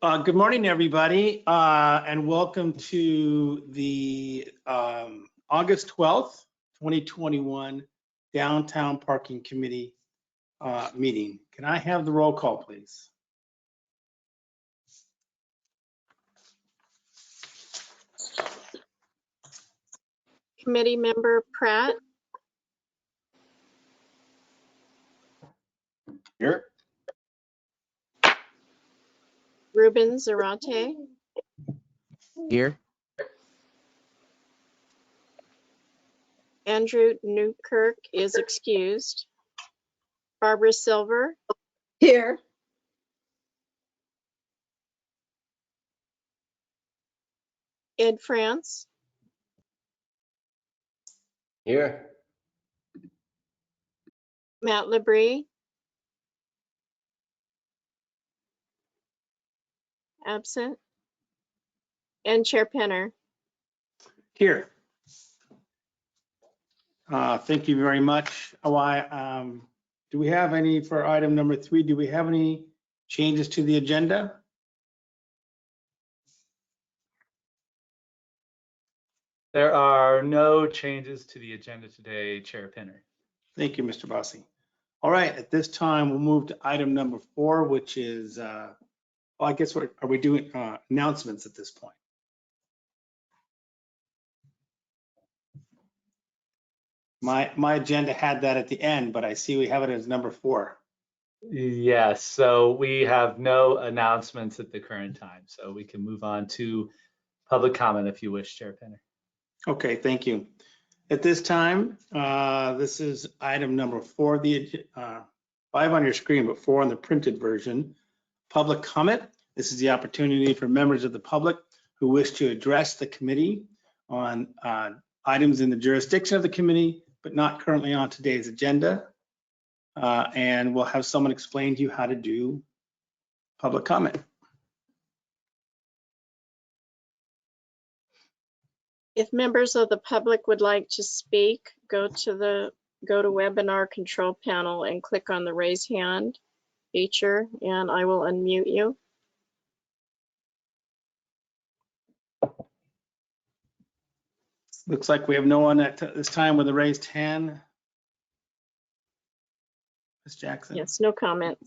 Good morning, everybody, and welcome to the August 12th, 2021 Downtown Parking Committee meeting. Can I have the roll call, please? Committee member Pratt, Here. Ruben Zarate, Here. Andrew Newkirk is excused. Barbara Silver, Here. Ed France, Here. Matt Labrie, absent, and Chair Penner. Here. Thank you very much. Do we have any for item number 3? Do we have any changes to the agenda? There are no changes to the agenda today, Chair Penner. Thank you, Mr. Bossi. All right, at this time, we'll move to item number 4, which is, well, I guess are we doing announcements at this point? My agenda had that at the end, but I see we have it as number 4. Yes, so we have no announcements at the current time, so we can move on to public comment if you wish, Chair Penner. Okay, thank you. At this time, this is item number 4, the 5 on your screen, but 4 on the printed version. Public comment. This is the opportunity for members of the public who wish to address the committee on items in the jurisdiction of the committee, but not currently on today's agenda. And we'll have someone explain to you how to do public comment. If members of the public would like to speak, go to webinar control panel and click on the raise hand feature, and I will unmute you. Looks like we have no one at this time with a raised hand. Ms. Jackson? Yes, no comment.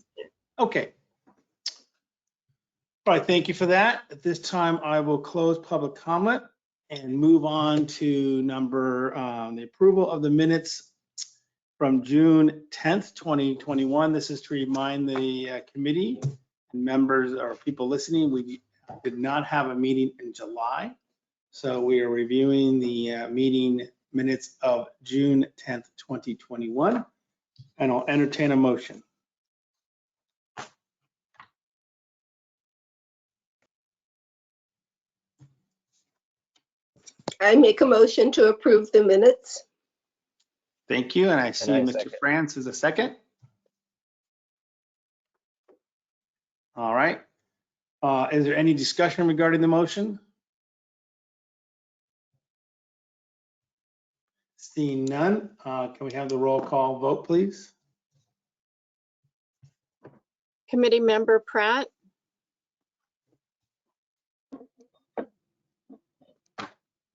Okay. All right, thank you for that. At this time, I will close public comment and move on to the approval of the minutes from June 10th, 2021. This is to remind the committee and members or people listening, we did not have a meeting in July. So we are reviewing the meeting minutes of June 10th, 2021, and I'll entertain a motion. I make a motion to approve the minutes. Thank you, and I see I Mr. second. France is a second. All right. Is there any discussion regarding the motion? Seeing none, can we have the roll call vote, please? Committee member Pratt,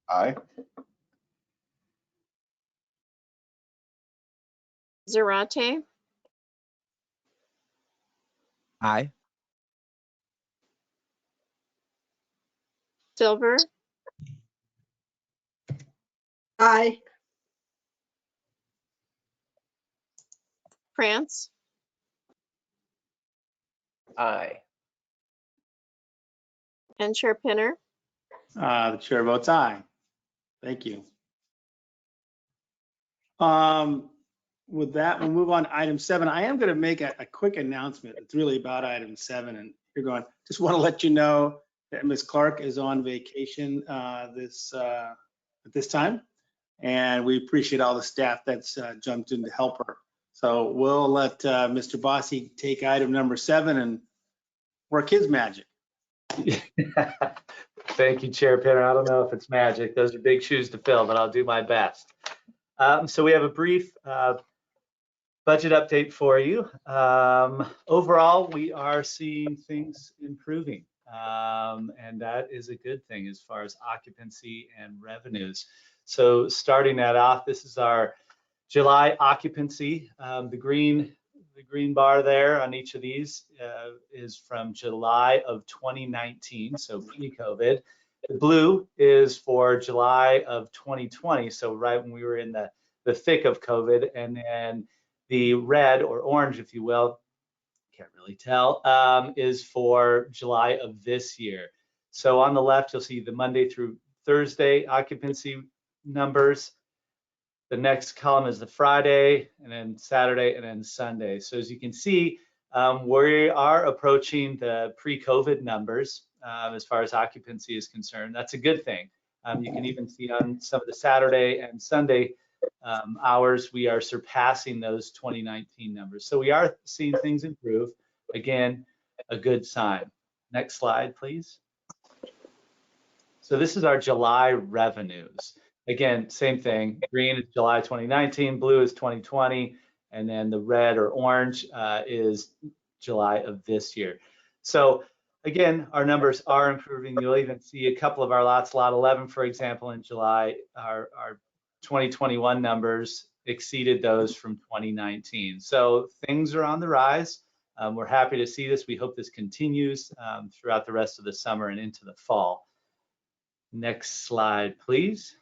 Aye. Zarate, Aye. Silver, Aye. France, Aye. and Chair Penner. The chair votes aye. Thank you. With that, we'll move on to item 7. I am going to make a quick announcement. It's really about item 7, and you're going. Just want to let you know that Ms. Clark is on vacation at this time, and we appreciate all the staff that's jumped in to help her. So we'll let Mr. Bossi take item number 7 and work his magic. Thank you, Chair Penner. I don't know if it's magic. Those are big shoes to fill, but I'll do my best. So we have a brief budget update for you. Overall, we are seeing things improving. and that is a good thing as far as occupancy and revenues. So starting that off, this is our July occupancy. The green bar there on each of these is from July of 2019, so pre-COVID. The blue is for July of 2020, so right when we were in the thick of COVID, and then the red or orange, if you will, can't really tell, is for July of this year. So on the left, you'll see the Monday through Thursday occupancy numbers. The next column is the Friday, and then Saturday, and then Sunday. So as you can see, we are approaching the pre-COVID numbers as far as occupancy is concerned. That's a good thing. You can even see on some of the Saturday and Sunday hours, we are surpassing those 2019 numbers. So we are seeing things improve. Again, a good sign. Next slide, please. So this is our July revenues. Again, same thing. Green is July 2019, blue is 2020, and then the red or orange is July of this year. So again, our numbers are improving. You'll even see a couple of our lots, lot 11, for example, in July, our 2021 numbers exceeded those from 2019. So things are on the rise. We're happy to see this. We hope this continues throughout the rest of the summer and into the fall. Next slide, please.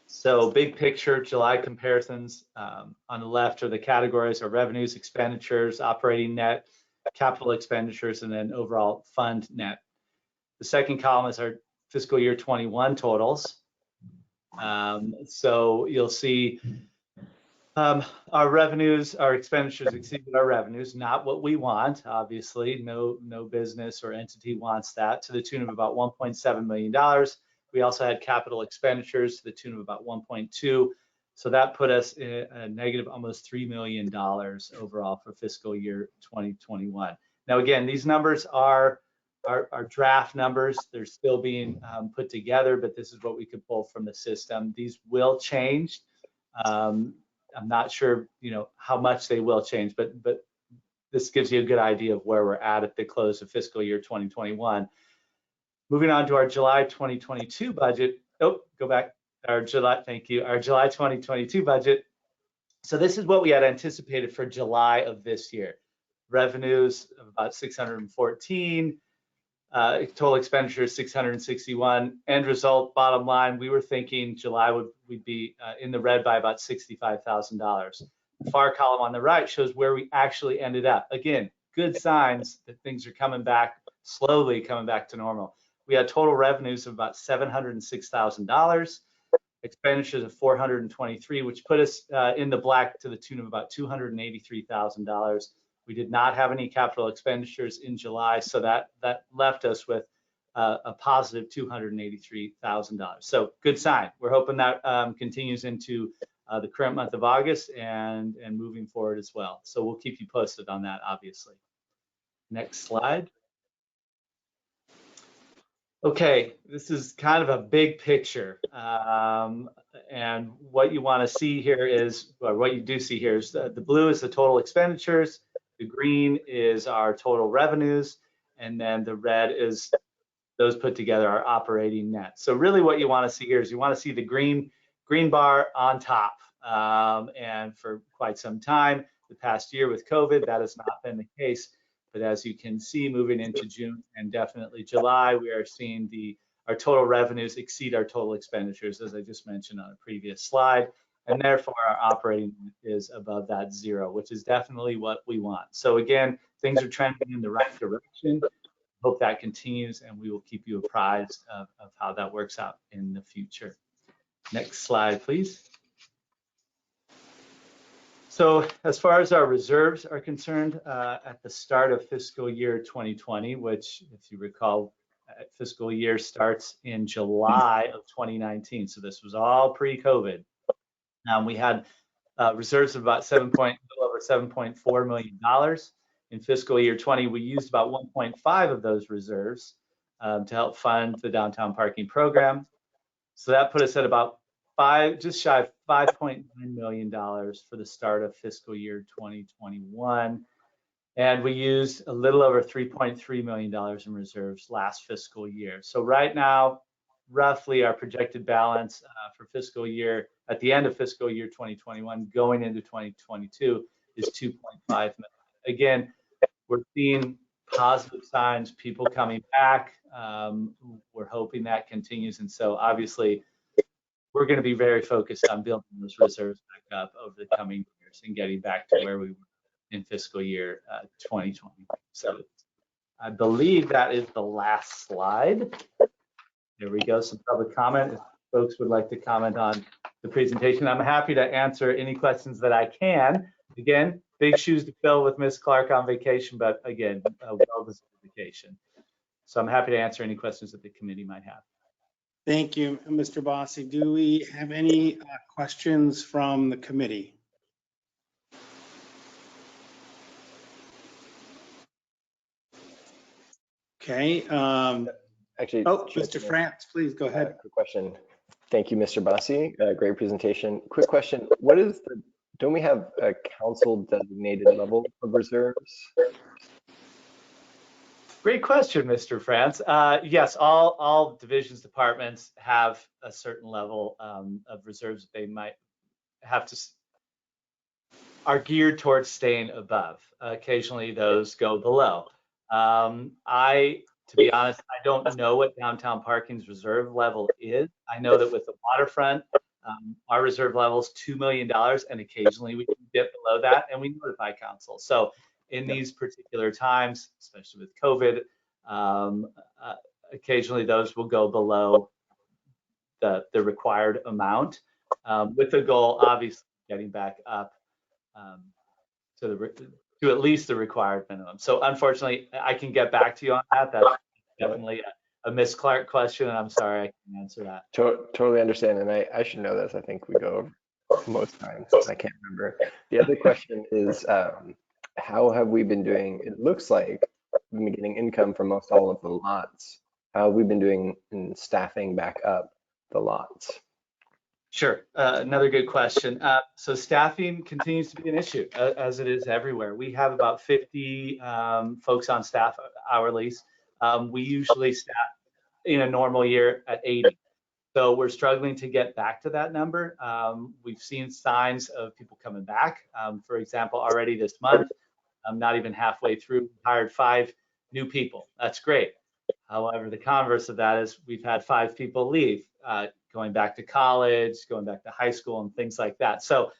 So big picture, July comparisons. On the left are the categories of revenues, expenditures, operating net, capital expenditures, and then overall fund net. The second column is our fiscal year 21 totals. So you'll see our revenues, our expenditures exceeded our revenues, not what we want, obviously. No business or entity wants that, to the tune of about $1.7 million. We also had capital expenditures to the tune of about 1.2. So that put us in a negative almost $3 million overall for fiscal year 2021. Now, again, these numbers are draft numbers. They're still being put together, but this is what we could pull from the system. These will change. I'm not sure, how much they will change, but this gives you a good idea of where we're at the close of fiscal year 2021. Moving on to our July 2022 budget. Oh, go back. Thank you. Our July 2022 budget. So this is what we had anticipated for July of this year. Revenues of about 614, total expenditures 661. End result, bottom line, we were thinking July we'd be in the red by about $65,000. The far column on the right shows where we actually ended up. Again, good signs that things are coming back, slowly coming back to normal. We had total revenues of about $706,000, expenditures of $423, which put us in the black to the tune of about $283,000. We did not have any capital expenditures in July, so that left us with a positive $283,000. So good sign. We're hoping that continues into the current month of August and moving forward as well. So we'll keep you posted on that, obviously. Next slide. Okay, this is kind of a big picture, and what you want to see here is, or what you do see here is the blue is the total expenditures, the green is our total revenues, and then the red is those put together, our operating net. So really what you want to see here is you want to see the green bar on top, and for quite some time, the past year with COVID, that has not been the case. But as you can see, moving into June and definitely July, we are seeing our total revenues exceed our total expenditures, as I just mentioned on a previous slide. And therefore, our operating is above that zero, which is definitely what we want. So again, things are trending in the right direction. Hope that continues, and we will keep you apprised of how that works out in the future. Next slide, please. So as far as our reserves are concerned, at the start of fiscal year 2020, which, if you recall, fiscal year starts in July of 2019. So this was all pre-COVID. We had reserves of about over $7.4 million. In fiscal year 20, we used about 1.5 of those reserves to help fund the downtown parking program. So that put us at about just shy of $5.9 million for the start of fiscal year 2021. And we used a little over $3.3 million in reserves last fiscal year. So right now, roughly our projected balance for fiscal year, at the end of fiscal year 2021, going into 2022 is 2.5 million. Again, we're seeing positive signs, people coming back. We're hoping that continues. And so obviously, we're going to be very focused on building those reserves back up over the coming years and getting back to where we were in fiscal year 2020. So I believe that is the last slide. There we go, some public comment. If folks would like to comment on the presentation, I'm happy to answer any questions that I can. Again, big shoes to fill with Ms. Clark on vacation, but again, a well-deserved vacation. So I'm happy to answer any questions that the committee might have. Thank you, Mr. Bossi. Do we have any questions from the committee? Okay. Actually, Mr. France, please go ahead. Quick question. Thank you, Mr. Bossi. Great presentation. Quick question. What is don't we have a council designated level of reserves? Great question, Mr. France. Yes, all divisions, departments have a certain level of reserves that they might have to, are geared towards staying above. Occasionally those go below. To be honest, I don't know what downtown parking's reserve level is. I know that with the waterfront, our reserve level is $2 million, and occasionally we can dip below that, and we notify council. So in these particular times, especially with COVID, occasionally those will go below the required amount, with the goal, obviously, getting back up to at least the required minimum. So unfortunately, I can get back to you on that. That's definitely a Ms. Clark question, and I'm sorry I can't answer that. Totally understand, and I should know this. I think we go over most times. I can't remember. The other question is, how have we been doing? It looks like we've been getting income from most all of the lots. How have we been doing in staffing back up the lots? Sure, another good question. So staffing continues to be an issue, as it is everywhere. We have about 50 folks on staff hourly. We usually staff in a normal year at 80. So we're struggling to get back to that number. We've seen signs of people coming back. For example, already this month, not even halfway through, we hired 5 new people. That's great. However, the converse of that is we've had 5 people leave, going back to college, going back to high school, and things like that. So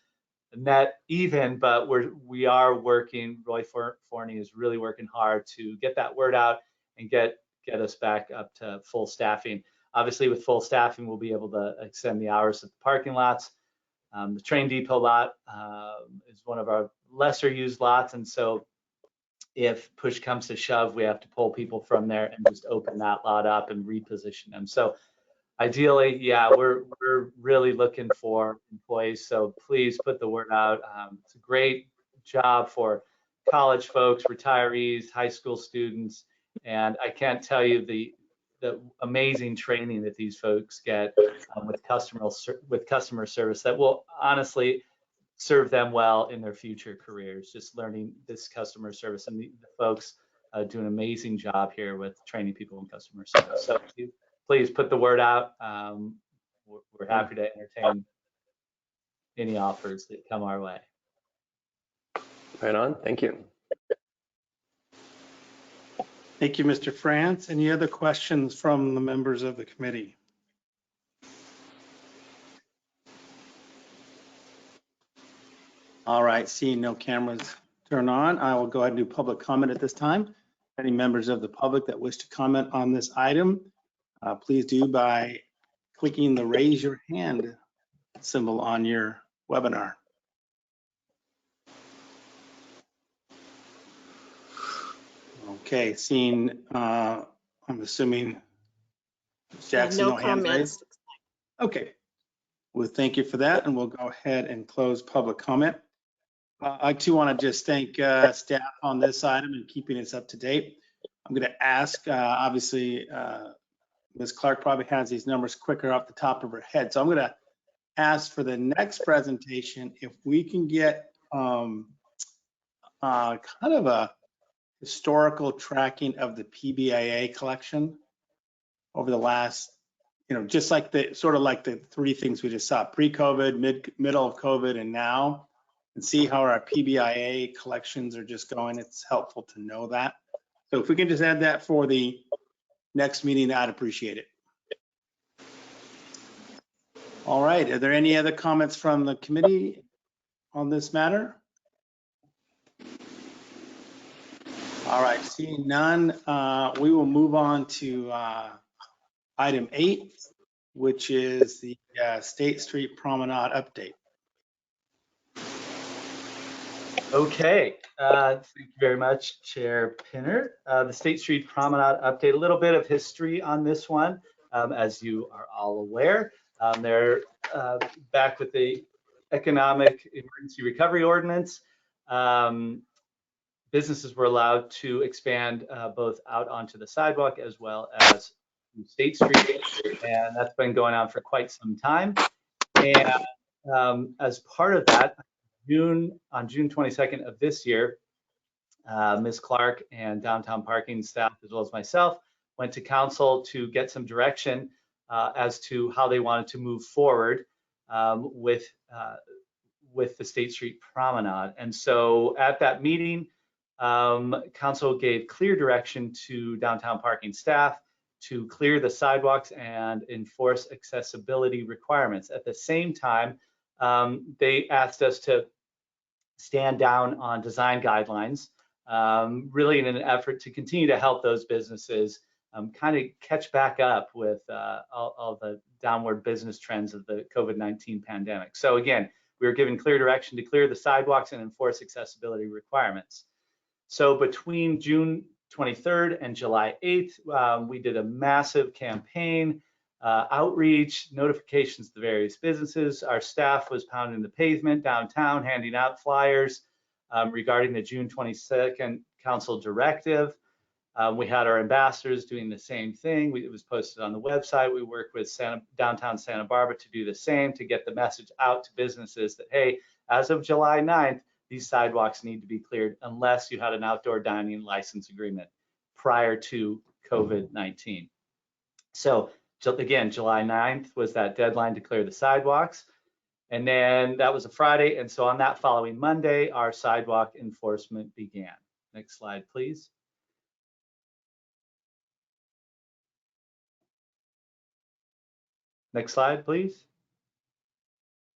net even, but we are working. Roy Forney is really working hard to get that word out and get us back up to full staffing. Obviously, with full staffing, we'll be able to extend the hours of the parking lots. The train depot lot is one of our lesser used lots, and so if push comes to shove, we have to pull people from there and just open that lot up and reposition them. So ideally, yeah, we're really looking for employees. So please put the word out. It's a great job for college folks, retirees, high school students, and I can't tell you the amazing training that these folks get with customer service that will honestly serve them well in their future careers. Just learning this customer service, and the folks do an amazing job here with training people in customer service. So please put the word out. We're happy to entertain any offers that come our way. Right on. Thank you. Thank you, Mr. France. Any other questions from the members of the committee? All right, seeing no cameras turn on, I will go ahead and do public comment at this time. Any members of the public that wish to comment on this item, please do by clicking the raise your hand symbol on your webinar. Okay, seeing, I'm assuming, Jackson, No no hands comments. raised? Okay, well, thank you for that, and we'll go ahead and close public comment. I too want to just thank staff on this item and keeping us up to date. I'm going to ask, obviously, Ms. Clark probably has these numbers quicker off the top of her head, so I'm going to ask for the next presentation if we can get kind of a historical tracking of the PBIA collection over the last, just like the sort of like the three things we just saw, pre-COVID, middle of COVID, and now, and see how our PBIA collections are just going. It's helpful to know that. So if we can just add that for the next meeting, I'd appreciate it. All right, are there any other comments from the committee on this matter? All right, seeing none, we will move on to item 8, which is the State Street Promenade update. Okay, thank you very much, Chair Pinner. The State Street Promenade update, a little bit of history on this one. As you are all aware, they're back with the Economic Emergency Recovery Ordinance. Businesses were allowed to expand both out onto the sidewalk as well as State Street, and that's been going on for quite some time. And as part of that, on June 22nd of this year, Ms. Clark and downtown parking staff, as well as myself, went to council to get some direction as to how they wanted to move forward with the State Street Promenade. And so at that meeting, council gave clear direction to downtown parking staff to clear the sidewalks and enforce accessibility requirements. At the same time, they asked us to stand down on design guidelines, really in an effort to continue to help those businesses kind of catch back up with all the downward business trends of the COVID-19 pandemic. So again, we were given clear direction to clear the sidewalks and enforce accessibility requirements. So between June 23rd and July 8th, we did a massive campaign, outreach, notifications to the various businesses. Our staff was pounding the pavement downtown, handing out flyers regarding the June 22nd council directive. We had our ambassadors doing the same thing. It was posted on the website. We worked with downtown Santa Barbara to do the same, to get the message out to businesses that, hey, as of July 9th, these sidewalks need to be cleared unless you had an outdoor dining license agreement prior to COVID-19. So again, July 9th was that deadline to clear the sidewalks. And then that was a Friday. And so on that following Monday, our sidewalk enforcement began. Next slide, please. Next slide, please.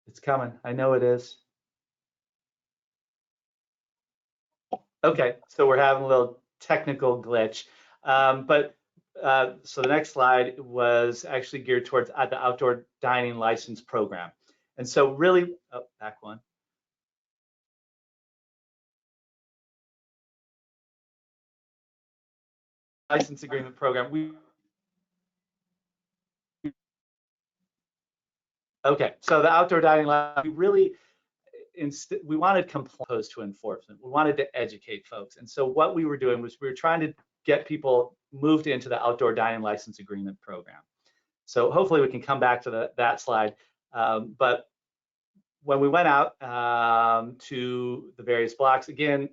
It's coming. I know it is. Okay, so we're having a little technical glitch. So the next slide was actually geared towards the outdoor dining license program. And so really, oh, back one. License agreement program. Okay, so the outdoor dining license, we wanted opposed to enforcement. We wanted to educate folks. And so what we were doing was we were trying to get people moved into the outdoor dining license agreement program. So hopefully we can come back to that slide. But when we went out to the various blocks, again,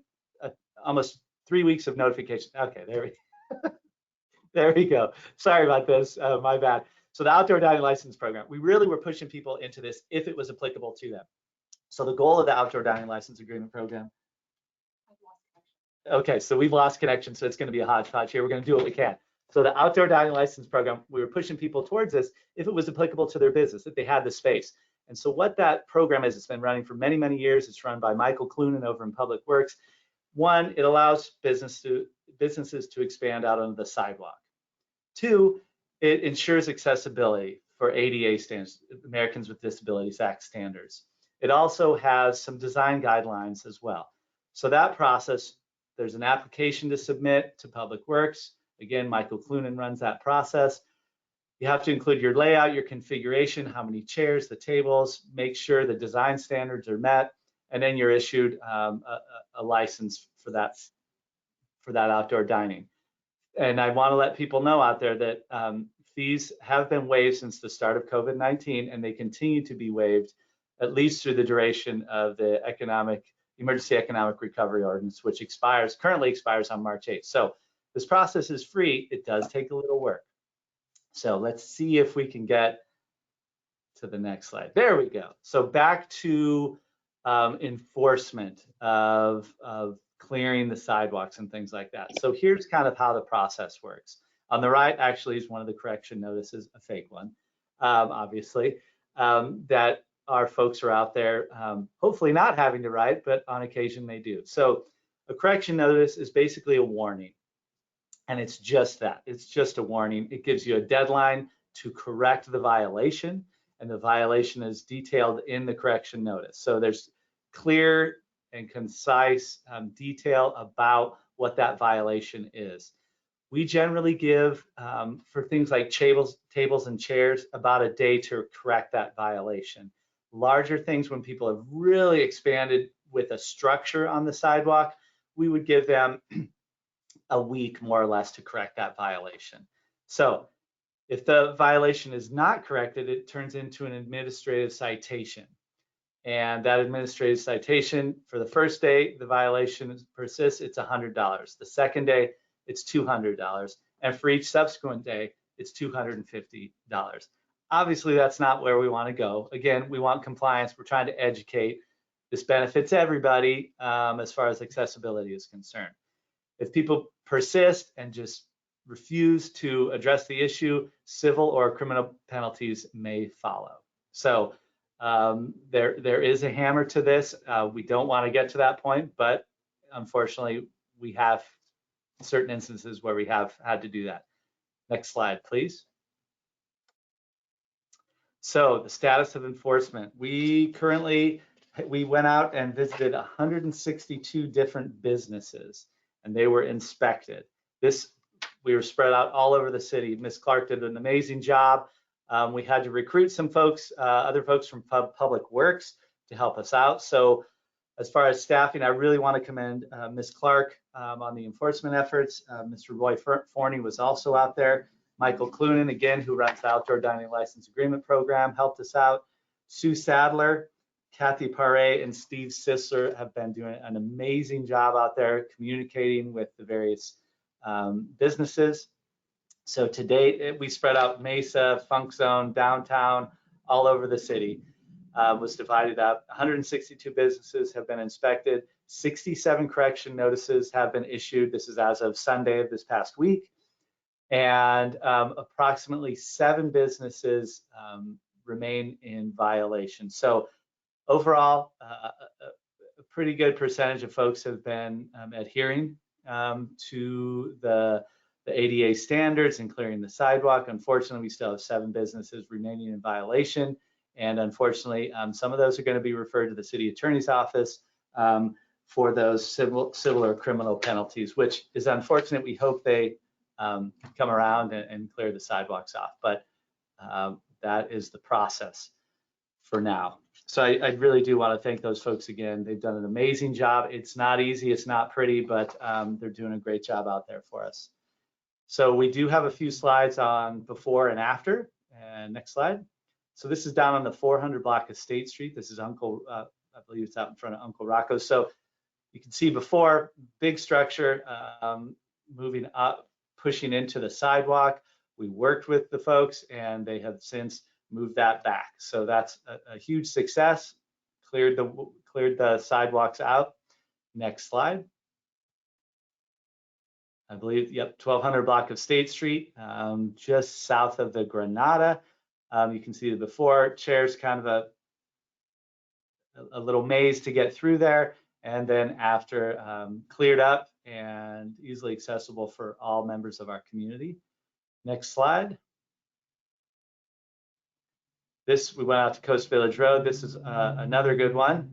almost 3 weeks of notification. Okay, there we go. Sorry about this, my bad. So the outdoor dining license program, we really were pushing people into this if it was applicable to them. So the goal of the outdoor dining license agreement program. Okay, so we've lost connection, so it's going to be a hodgepodge here. We're going to do what we can. So the outdoor dining license program, we were pushing people towards this if it was applicable to their business, if they had the space. And so what that program is, it's been running for many, many years. It's run by Michael Clunan over in Public Works. One, it allows businesses to expand out on the sidewalk. Two, it ensures accessibility for ADA standards, Americans with Disabilities Act standards. It also has some design guidelines as well. So that process, there's an application to submit to Public Works. Again, Michael Clunan runs that process. You have to include your layout, your configuration, how many chairs, the tables, make sure the design standards are met, and then you're issued a license for that outdoor dining. And I want to let people know out there that fees have been waived since the start of COVID-19, and they continue to be waived at least through the duration of the Economic Emergency Economic Recovery Ordinance, which currently expires on March 8th. So this process is free. It does take a little work. So let's see if we can get to the next slide. There we go. So back to enforcement of clearing the sidewalks and things like that. So here's kind of how the process works. On the right actually is one of the correction notices, a fake one, obviously, that our folks are out there hopefully not having to write, but on occasion they do. So a correction notice is basically a warning. And it's just that. It's just a warning. It gives you a deadline to correct the violation, and the violation is detailed in the correction notice. So there's clear and concise detail about what that violation is. We generally give, for things like tables and chairs, about a day to correct that violation. Larger things, when people have really expanded with a structure on the sidewalk, we would give them a week more or less to correct that violation. So if the violation is not corrected, it turns into an administrative citation. And that administrative citation, for the first day the violation persists, it's $100. The second day, it's $200. And for each subsequent day, it's $250. Obviously, that's not where we want to go. Again, we want compliance. We're trying to educate. This benefits everybody as far as accessibility is concerned. If people persist and just refuse to address the issue, civil or criminal penalties may follow. So there is a hammer to this. We don't want to get to that point, but unfortunately, we have certain instances where we have had to do that. Next slide, please. So the status of enforcement. We went out and visited 162 different businesses, and they were inspected. We were spread out all over the city. Ms. Clark did an amazing job. We had to recruit some folks, other folks from Public Works to help us out. So as far as staffing, I really want to commend Ms. Clark on the enforcement efforts. Mr. Roy Forney was also out there. Michael Clunan, again, who runs the Outdoor Dining License Agreement Program, helped us out. Sue Sadler, Kathy Paré, and Steve Sisler have been doing an amazing job out there communicating with the various businesses. So to date, we spread out Mesa, Funk Zone, downtown, all over the city. Was divided up. 162 businesses have been inspected. 67 correction notices have been issued. This is as of Sunday of this past week. And approximately 7 businesses remain in violation. So overall, a pretty good percentage of folks have been adhering to the ADA standards and clearing the sidewalk. Unfortunately, we still have 7 businesses remaining in violation. And unfortunately, some of those are going to be referred to the city attorney's office for those civil or criminal penalties, which is unfortunate. We hope they come around and clear the sidewalks off, but that is the process for now. So I really do want to thank those folks again. They've done an amazing job. It's not easy, it's not pretty, but they're doing a great job out there for us. So we do have a few slides on before and after. And next slide. So this is down on the 400 block of State Street. This is I believe it's out in front of Uncle Rocco's. So you can see before, big structure moving up, pushing into the sidewalk. We worked with the folks and they have since moved that back. So that's a huge success. Cleared the sidewalks out. Next slide. I believe, yep, 1200 block of State Street, just south of the Granada. You can see the before, chairs kind of a little maze to get through there, and then after cleared up and easily accessible for all members of our community. Next slide. We went out to Coast Village Road. This is another good one.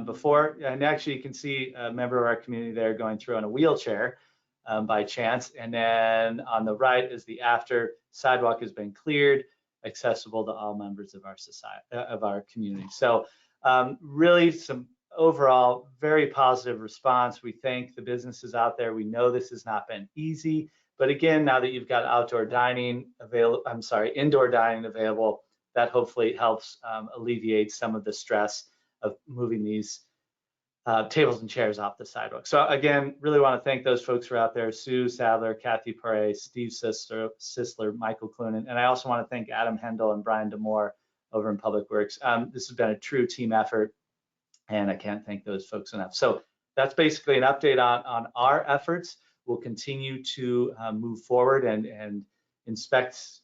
Before, and actually you can see a member of our community there going through on a wheelchair by chance. And then on the right is the after. Sidewalk has been cleared, accessible to all members of our society, of our community. So really some overall very positive response. We thank the businesses out there. We know this has not been easy, but again, now that you've got indoor dining available, that hopefully helps alleviate some of the stress of moving these tables and chairs off the sidewalk. So again, really want to thank those folks who are out there: Sue Sadler, Kathy Pare, Steve Sisler, Michael Clunan, and I also want to thank Adam Hendel and Brian Demore over in Public Works. This has been a true team effort, and I can't thank those folks enough. So that's basically an update on our efforts. We'll continue to move forward and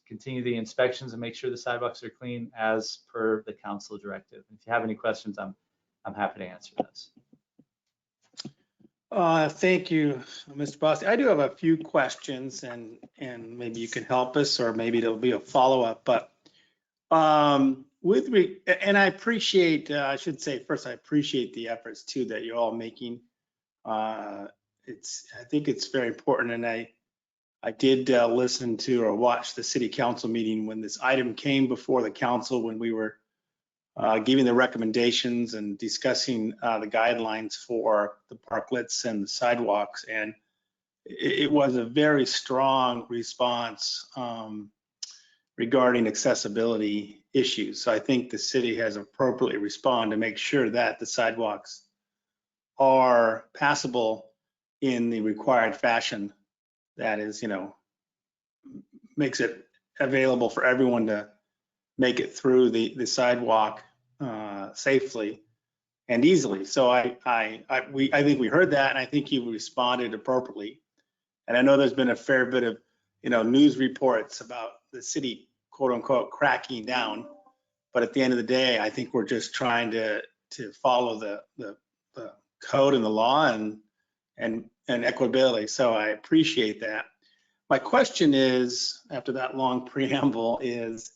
continue the inspections and make sure the sidewalks are clean as per the council directive. If you have any questions, I'm happy to answer those. Thank you, Mr. Bossy. I do have a few questions, and maybe you can help us, or maybe it'll be a follow-up. But and I appreciate, I should say first, I appreciate the efforts too that you're all making. I think it's very important, and I did listen to or watch the city council meeting when this item came before the council, when we were giving the recommendations and discussing the guidelines for the parklets and the sidewalks. And it was a very strong response regarding accessibility issues. So I think the city has appropriately responded to make sure that the sidewalks are passable in the required fashion. That is, makes it available for everyone to make it through the sidewalk safely and easily. So I think we heard that, and I think you responded appropriately. And I know there's been a fair bit of news reports about the city, quote unquote, cracking down. But at the end of the day, I think we're just trying to follow the code and the law and equitability. So I appreciate that. My question is, after that long preamble, is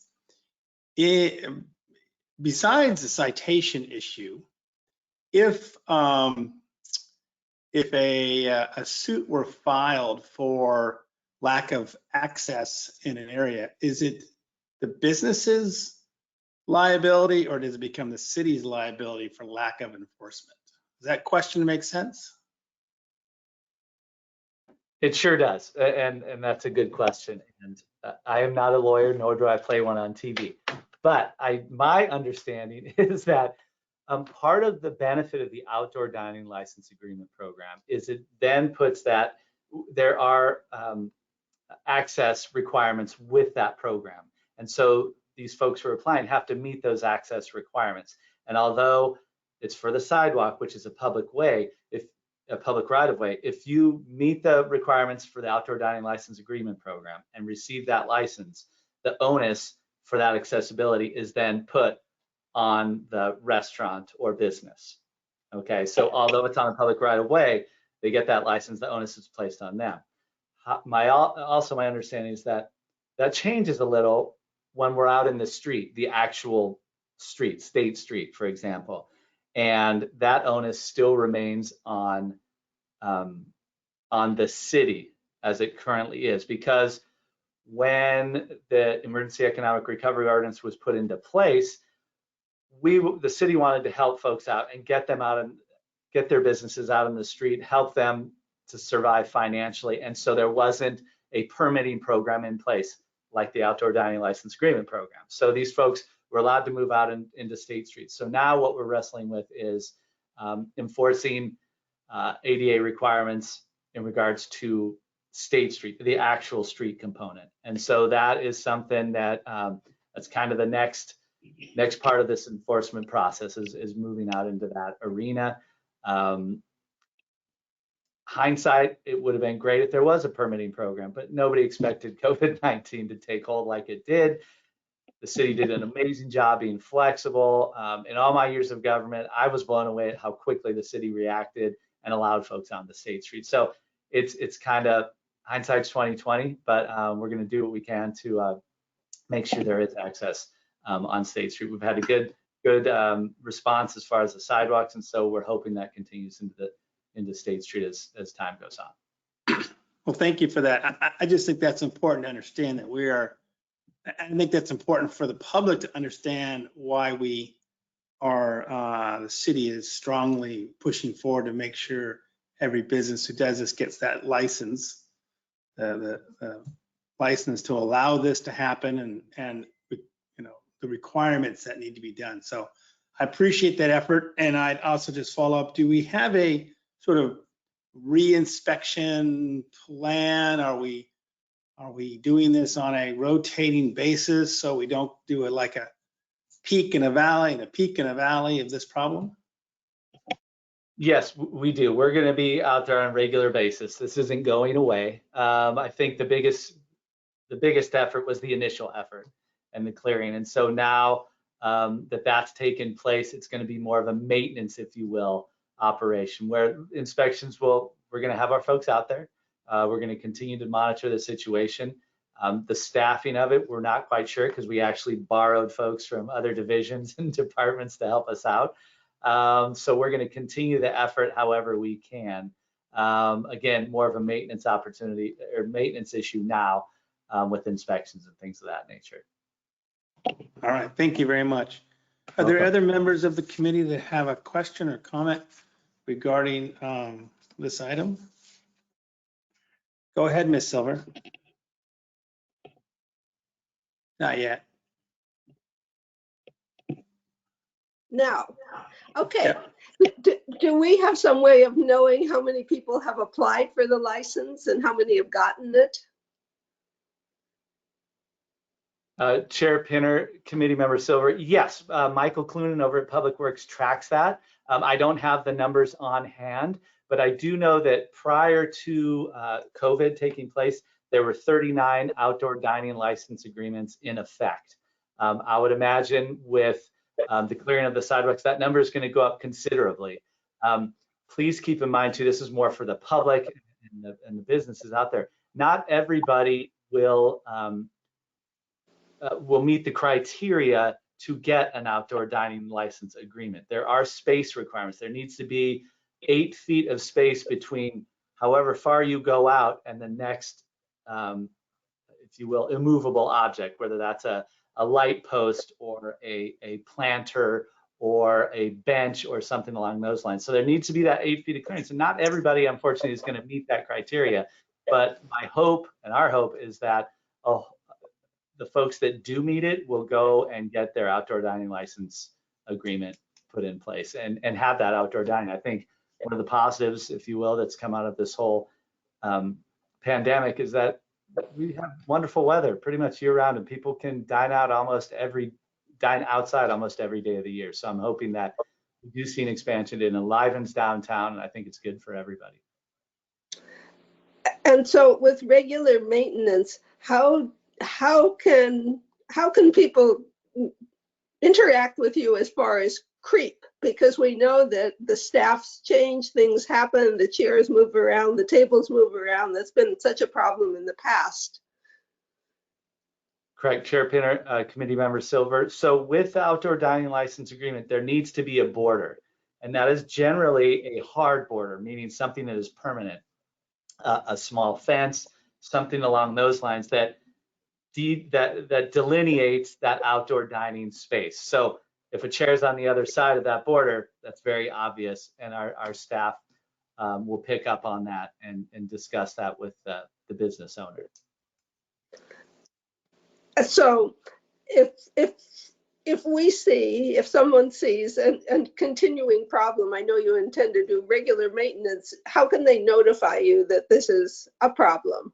besides the citation issue, if a suit were filed for lack of access in an area, is it the business's liability, or does it become the city's liability for lack of enforcement? Does that question make sense? It sure does, and that's a good question. And I am not a lawyer, nor do I play one on TV. But my understanding is that part of the benefit of the outdoor dining license agreement program is it then puts that there are access requirements with that program. And so these folks who are applying have to meet those access requirements. And although it's for the sidewalk, which is a public way, a public right of way, if you meet the requirements for the outdoor dining license agreement program and receive that license, the onus for that accessibility is then put on the restaurant or business. Okay, so although it's on a public right of way, they get that license, the onus is placed on them. Also, my understanding is that changes a little when we're out in the street, the actual street, State Street, for example. And that onus still remains on the city as it currently is, because when the Emergency Economic Recovery Ordinance was put into place, the city wanted to help folks out and get them out and get their businesses out in the street, help them to survive financially. And so there wasn't a permitting program in place like the outdoor dining license agreement program. So these folks were allowed to move out into State Street. So now what we're wrestling with is enforcing ADA requirements in regards to State Street, the actual street component. And so that is something that that's kind of the next part of this enforcement process is moving out into that arena. Hindsight, it would have been great if there was a permitting program, but nobody expected COVID-19 to take hold like it did. The city did an amazing job being flexible. In all my years of government, I was blown away at how quickly the city reacted and allowed folks on the State Street. So it's kind of hindsight's 2020, but we're going to do what we can to make sure there is access on State Street. We've had a good response as far as the sidewalks, and so we're hoping that continues into State Street as time goes on. Well, thank you for that. I just think that's important to understand that I think that's important for the public to understand why we are, the city is strongly pushing forward to make sure every business who does this gets that license, the license to allow this to happen, and the requirements that need to be done. So I appreciate that effort, and I'd also just follow up. Do we have a sort of re-inspection plan? Are we doing this on a rotating basis so we don't do it like a peak and a valley and a peak and a valley of this problem? Yes, we do. We're going to be out there on a regular basis. This isn't going away. I think the biggest effort was the initial effort and the clearing. And so now that's taken place, it's going to be more of a maintenance, if you will, operation where inspections we're going to have our folks out there. We're going to continue to monitor the situation. The staffing of it, we're not quite sure because we actually borrowed folks from other divisions and departments to help us out. So we're going to continue the effort however we can. Again, more of a maintenance opportunity or maintenance issue now with inspections and things of that nature. All right, thank you very much. Are there other members of the committee that have a question or comment regarding this item? Go ahead, Ms. Silver. Not yet. Now, okay. Do we have some way of knowing how many people have applied for the license and how many have gotten it? Chair Pinner, committee member Silver, yes, Michael Clunan over at Public Works tracks that. I don't have the numbers on hand, but I do know that prior to COVID taking place, there were 39 outdoor dining license agreements in effect. I would imagine with the clearing of the sidewalks, that number is going to go up considerably. Please keep in mind too, this is more for the public and the businesses out there. Not everybody will meet the criteria to get an outdoor dining license agreement. There are space requirements. There needs to be 8 feet of space between however far you go out and the next, if you will, immovable object, whether that's a light post or a planter or a bench or something along those lines. So there needs to be that 8 feet of clearance. And not everybody, unfortunately, is going to meet that criteria. But my hope and our hope is that the folks that do meet it will go and get their outdoor dining license agreement put in place and have that outdoor dining. I think one of the positives, if you will, that's come out of this whole pandemic is that we have wonderful weather pretty much year round and people can dine outside almost every day of the year. So I'm hoping that we do see an expansion. It enlivens downtown and I think it's good for everybody. And so with regular maintenance, how can people interact with you as far as creep? Because we know that the staffs change, things happen, the chairs move around, the tables move around. That's been such a problem in the past. Correct, Chair Pinner, committee member Silver. So with the outdoor dining license agreement, there needs to be a border. And that is generally a hard border, meaning something that is permanent, a small fence, something along those lines that delineates that outdoor dining space. So if a chair is on the other side of that border, that's very obvious, and our staff will pick up on that and discuss that with the business owner. So if someone sees a continuing problem, I know you intend to do regular maintenance, how can they notify you that this is a problem?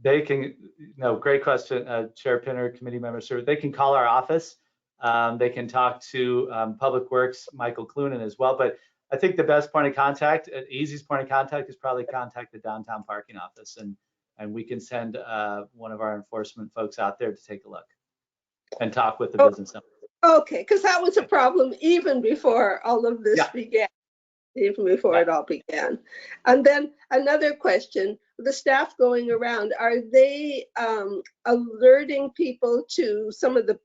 They can, no, great question, Chair Pinner, committee member Stewart. They can call our office. They can talk to Public Works, Michael Clunan as well. But I think the best point of contact, easiest point of contact is probably contact the downtown parking office. And we can send one of our enforcement folks out there to take a look and talk with the business owner. Okay, because that was a problem even before all of this began. Even before it all began. And then another question, the staff going around, are they alerting people to some of the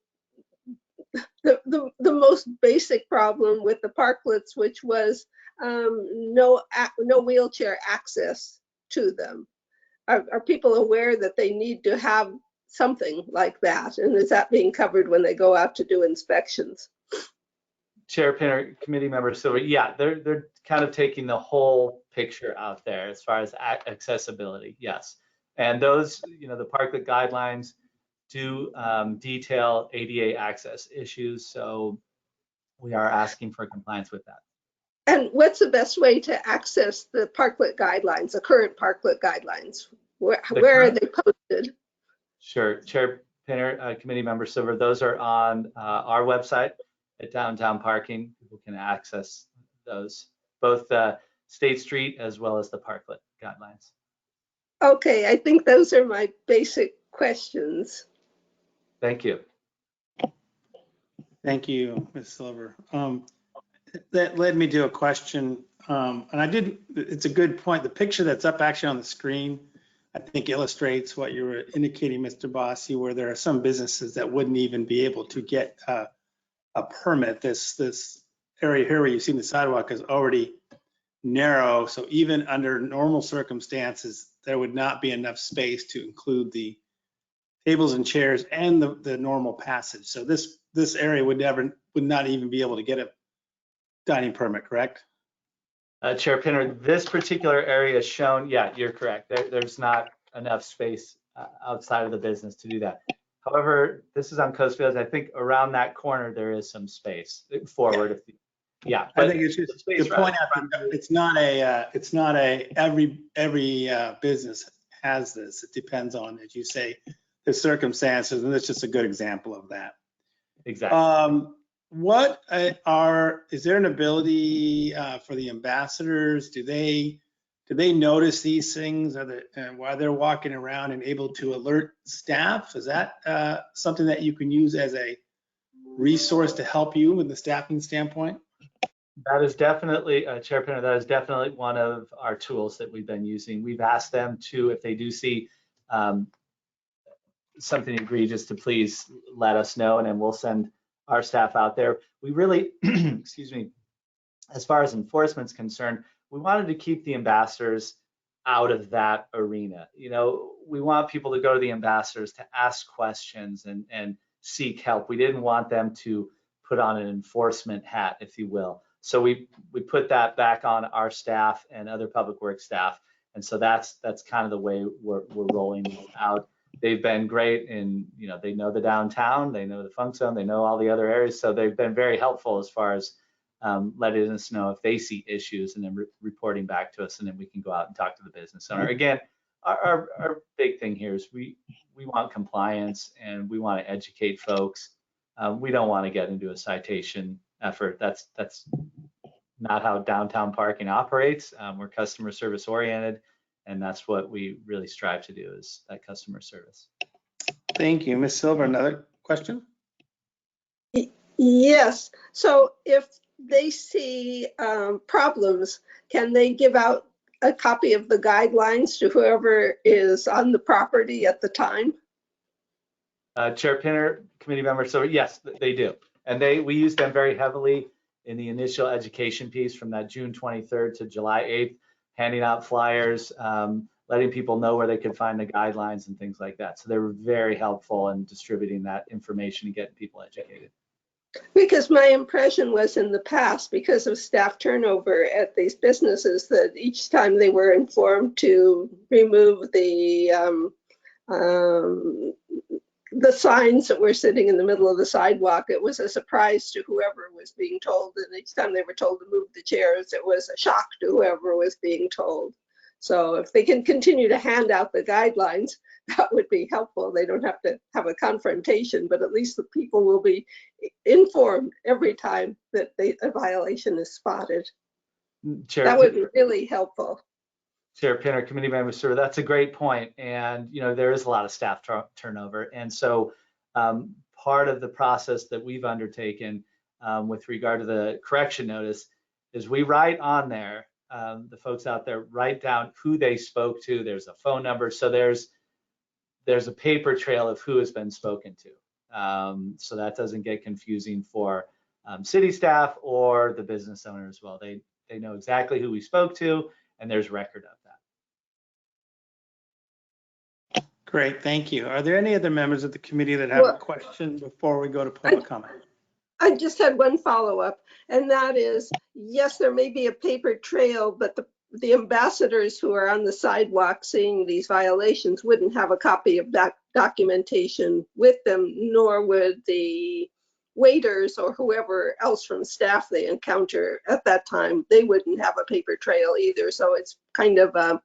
most basic problem with the parklets, which was no wheelchair access to them? Are people aware that they need to have something like that? And is that being covered when they go out to do inspections? Chair Pinner, committee member Silver, yeah, they're kind of taking the whole picture out there as far as accessibility, yes. And those, the parklet guidelines do detail ADA access issues. So we are asking for compliance with that. And what's the best way to access the parklet guidelines, the current parklet guidelines? Where are they posted? Sure, Chair Pinner, Committee Member Silver, those are on our website at Downtown Parking. People can access those, both State Street as well as the parklet guidelines. Okay, I think those are my basic questions. Thank you. Thank you, Ms. Silver. That led me to a question, and it's a good point. The picture that's up actually on the screen, I think illustrates what you were indicating, Mr. Bossi, where there are some businesses that wouldn't even be able to get a permit. This area here where you see the sidewalk is already narrow, so even under normal circumstances, there would not be enough space to include the tables and chairs and the normal passage. So this area would not even be able to get a dining permit, correct? Chair Pinner, this particular area is shown, yeah, you're correct. There's not enough space outside of the business to do that. However, this is on Coast Fields. I think around that corner, there is some space forward. Yeah. I think it's just to point out that it's not a every business has this. It depends on, as you say, the circumstances, and it's just a good example of that. Exactly. Is there an ability for the ambassadors? Do they notice these things while they're walking around and able to alert staff? Is that something that you can use as a resource to help you with the staffing standpoint? That is definitely, Chair Pinner, that is definitely one of our tools that we've been using. We've asked them to, if they do see something egregious, to please let us know, and then we'll send our staff out there. We really, excuse me, as far as enforcement's concerned, we wanted to keep the ambassadors out of that arena. You know, we want people to go to the ambassadors to ask questions and seek help. We didn't want them to put on an enforcement hat, if you will. So we put that back on our staff and other public works staff. And so that's kind of the way we're rolling this out. They've been great in, you know, they know the downtown, they know the funk zone, they know all the other areas. So they've been very helpful as far as letting us know if they see issues and then reporting back to us, and then we can go out and talk to the business owner. Again, our big thing here is we want compliance and we want to educate folks. We don't want to get into a citation effort. That's not how downtown parking operates. We're customer service oriented, and that's what we really strive to do, is that customer service. Thank you. Ms. Silver, another question? Yes. So if they see problems, can they give out a copy of the guidelines to whoever is on the property at the time? Chair Pinner, committee members, so yes, they do. And we use them very heavily in the initial education piece from that June 23rd to July 8th, handing out flyers, letting people know where they could find the guidelines and things like that. So they were very helpful in distributing that information and getting people educated. Because my impression was in the past, because of staff turnover at these businesses, that each time they were informed to remove the signs that were sitting in the middle of the sidewalk, it was a surprise to whoever was being told. And each time they were told to move the chairs, it was a shock to whoever was being told. So if they can continue to hand out the guidelines, that would be helpful. They don't have to have a confrontation, but at least the people will be informed every time that a violation is spotted. Chair, that would be really helpful. Chair Pinner, committee member, sir, that's a great point. And, you know, there is a lot of staff turnover. And so part of the process that we've undertaken with regard to the correction notice is we write on there, the folks out there write down who they spoke to. There's a phone number. So there's a paper trail of who has been spoken to. So that doesn't get confusing for city staff or the business owner as well. They know exactly who we spoke to, and there's record of that. Great, thank you. Are there any other members of the committee that have a question before we go to public comment? I just had one follow-up, and that is, yes, there may be a paper trail, but the ambassadors who are on the sidewalk seeing these violations wouldn't have a copy of that documentation with them, nor would the waiters or whoever else from staff they encounter at that time, they wouldn't have a paper trail either. So it's kind of a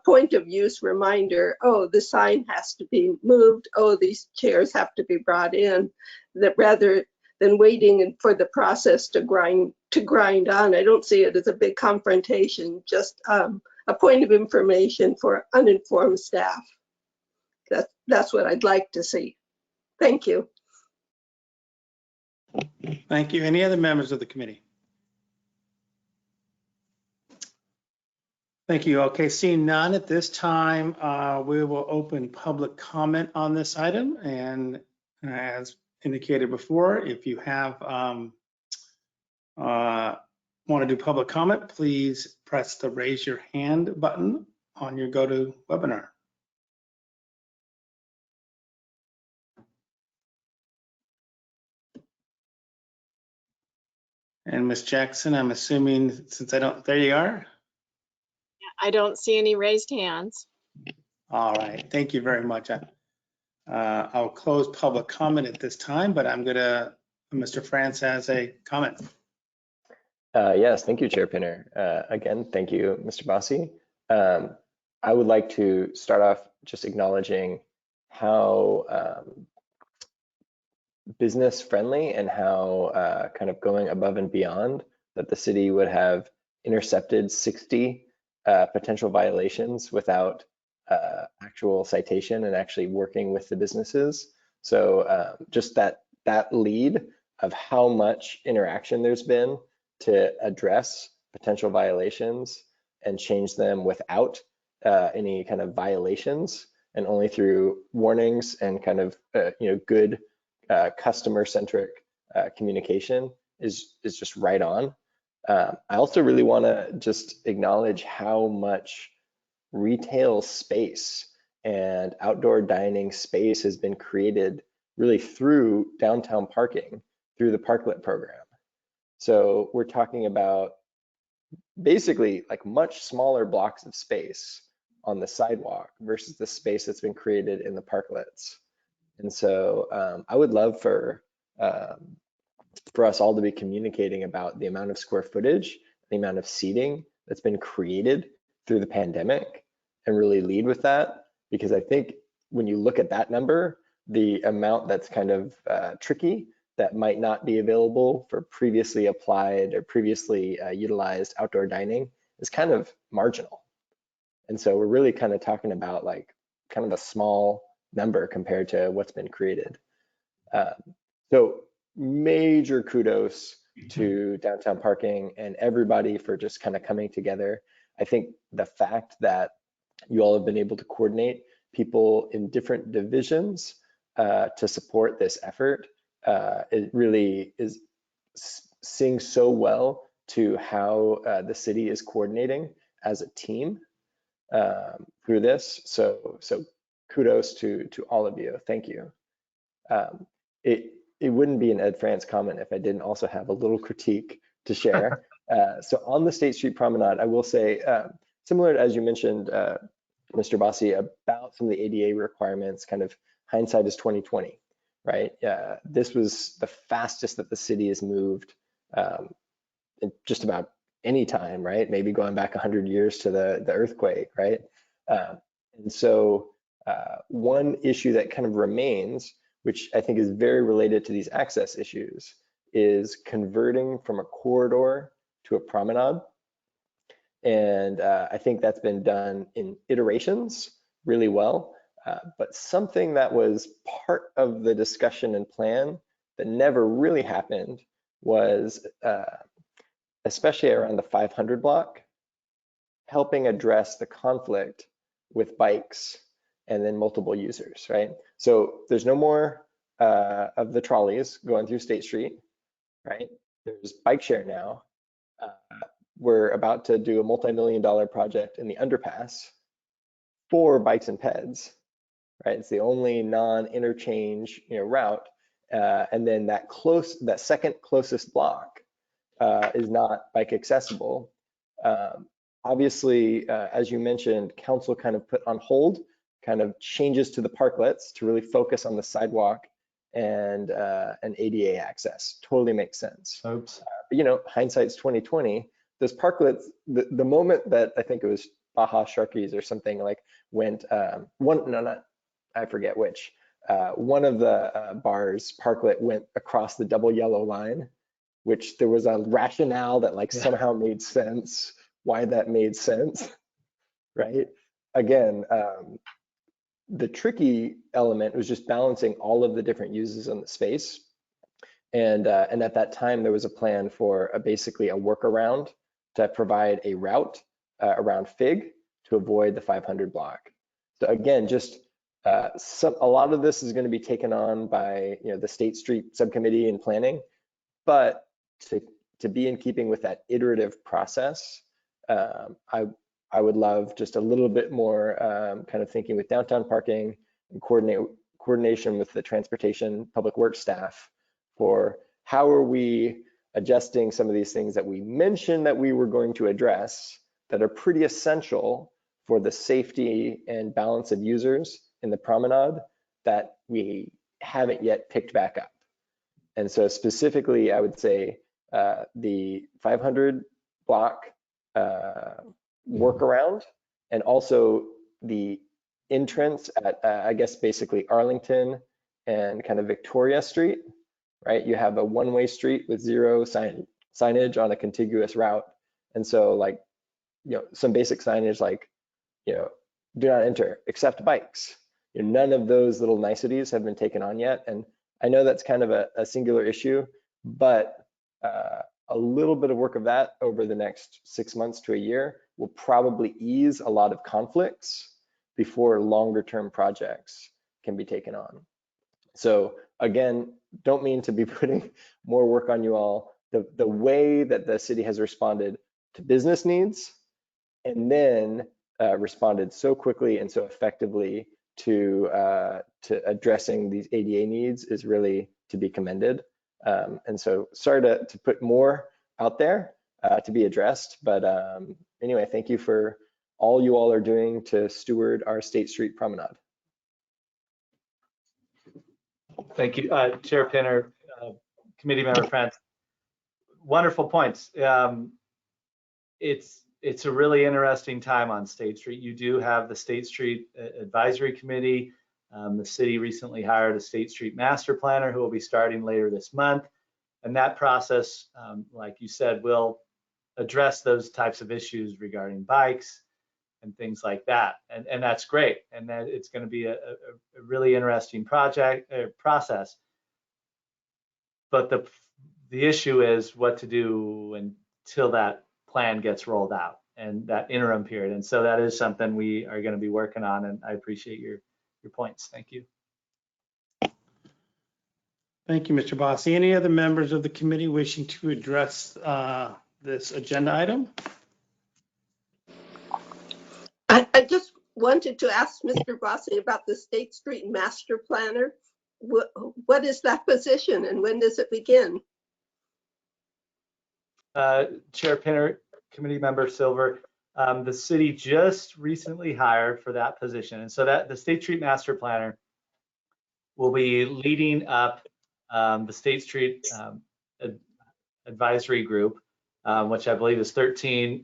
point of use reminder, oh, the sign has to be moved, oh, these chairs have to be brought in, that rather than waiting for the process to grind on. I don't see it as a big confrontation, just a point of information for uninformed staff. That's what I'd like to see. Thank you. Thank you. Any other members of the committee? Thank you. Okay, seeing none at this time, we will open public comment on this item. And as indicated before, if you have want to do public comment, please press the raise your hand button on your GoToWebinar. And Ms. Jackson, I'm assuming since there you are. I don't see any raised hands. All right, thank you very much. I'll close public comment at this time, but Mr. France has a comment. Yes, thank you, Chair Pinner. Again, thank you, Mr. Bossi. I would like to start off just acknowledging how business friendly and how kind of going above and beyond that the city would have intercepted 60 potential violations without actual citation and actually working with the businesses. So just that lead of how much interaction there's been to address potential violations and change them without any kind of violations and only through warnings and kind of good customer-centric communication is just right on. I also really want to just acknowledge how much retail space and outdoor dining space has been created really through downtown parking, through the Parklet program. So we're talking about basically like much smaller blocks of space on the sidewalk versus the space that's been created in the parklets. And so I would love for us all to be communicating about the amount of square footage, the amount of seating that's been created through the pandemic and really lead with that. Because I think when you look at that number, the amount that's kind of tricky that might not be available for previously applied or previously utilized outdoor dining is kind of marginal. And so we're really kind of talking about like kind of a small number compared to what's been created. So major kudos to downtown parking and everybody for just kind of coming together. I think the fact that you all have been able to coordinate people in different divisions to support this effort, it really is sings so well to how the city is coordinating as a team through this. So kudos to all of you. Thank you. It wouldn't be an Ed France comment if I didn't also have a little critique to share. So on the State Street Promenade, I will say, similar to, as you mentioned, Mr. Bossi, about some of the ADA requirements, kind of hindsight is 2020, right? This was the fastest that the city has moved in just about any time, right? Maybe going back 100 years to the earthquake, right? And so one issue that kind of remains, which I think is very related to these access issues, is converting from a corridor to a promenade. And I think that's been done in iterations really well. But something that was part of the discussion and plan that never really happened was, especially around the 500 block, helping address the conflict with bikes and then multiple users, right? So there's no more of the trolleys going through State Street, right? There's bike share now. We're about to do a multi-million-dollar project in the underpass for bikes and peds, right? It's the only non-interchange route. And then that second closest block is not bike accessible. Obviously, as you mentioned, council kind of put on hold kind of changes to the parklets to really focus on the sidewalk and ADA access. Totally makes sense. Oops. But, you know, hindsight's 2020. Those parklets, the moment that I think it was Baja Sharkies or something like went I forget which. One of the bars parklet went across the double yellow line, which there was a rationale that like somehow made sense. Why that made sense, right? Again, the tricky element was just balancing all of the different uses in the space. And at that time, there was a plan for basically a workaround to provide a route around Fig to avoid the 500 block. So again, just a lot of this is going to be taken on by the State Street Subcommittee and planning, but to be in keeping with that iterative process, I would love just a little bit more kind of thinking with downtown parking and coordination with the transportation public works staff for how are we adjusting some of these things that we mentioned that we were going to address that are pretty essential for the safety and balance of users in the promenade that we haven't yet picked back up. And so specifically, I would say the 500 block workaround, and also the entrance at, I guess, basically Arlington and kind of Victoria Street, right? You have a one-way street with zero signage on a contiguous route. And so like, some basic signage like, do not enter except bikes. None of those little niceties have been taken on yet. And I know that's kind of a singular issue, but a little bit of work of that over the next 6 months to a year will probably ease a lot of conflicts before longer term projects can be taken on. So again, don't mean to be putting more work on you all. The way that the city has responded to business needs and then responded so quickly and so effectively to addressing these ADA needs is really to be commended. And so sorry to put more out there to be addressed, but anyway, thank you for all you all are doing to steward our State Street Promenade. Thank you, Chair Pinner, committee member France. Wonderful points. It's a really interesting time on State Street. You do have the State Street Advisory Committee. The city recently hired a State Street Master Planner who will be starting later this month. And that process, like you said, will address those types of issues regarding bikes and things like that. And that's great. And that it's going to be a really interesting process. But the issue is what to do until that plan gets rolled out and that interim period. And so that is something we are going to be working on. And I appreciate your points. Thank you. Thank you, Mr. Bossy. Any other members of the committee wishing to address this agenda item? I just wanted to ask Mr. Bossy about the State Street Master Planner. What is that position and when does it begin? Chair Pinner, committee member Silver, the city just recently hired for that position. And so that the State Street Master Planner will be leading up the State Street Advisory Group, which I believe is 13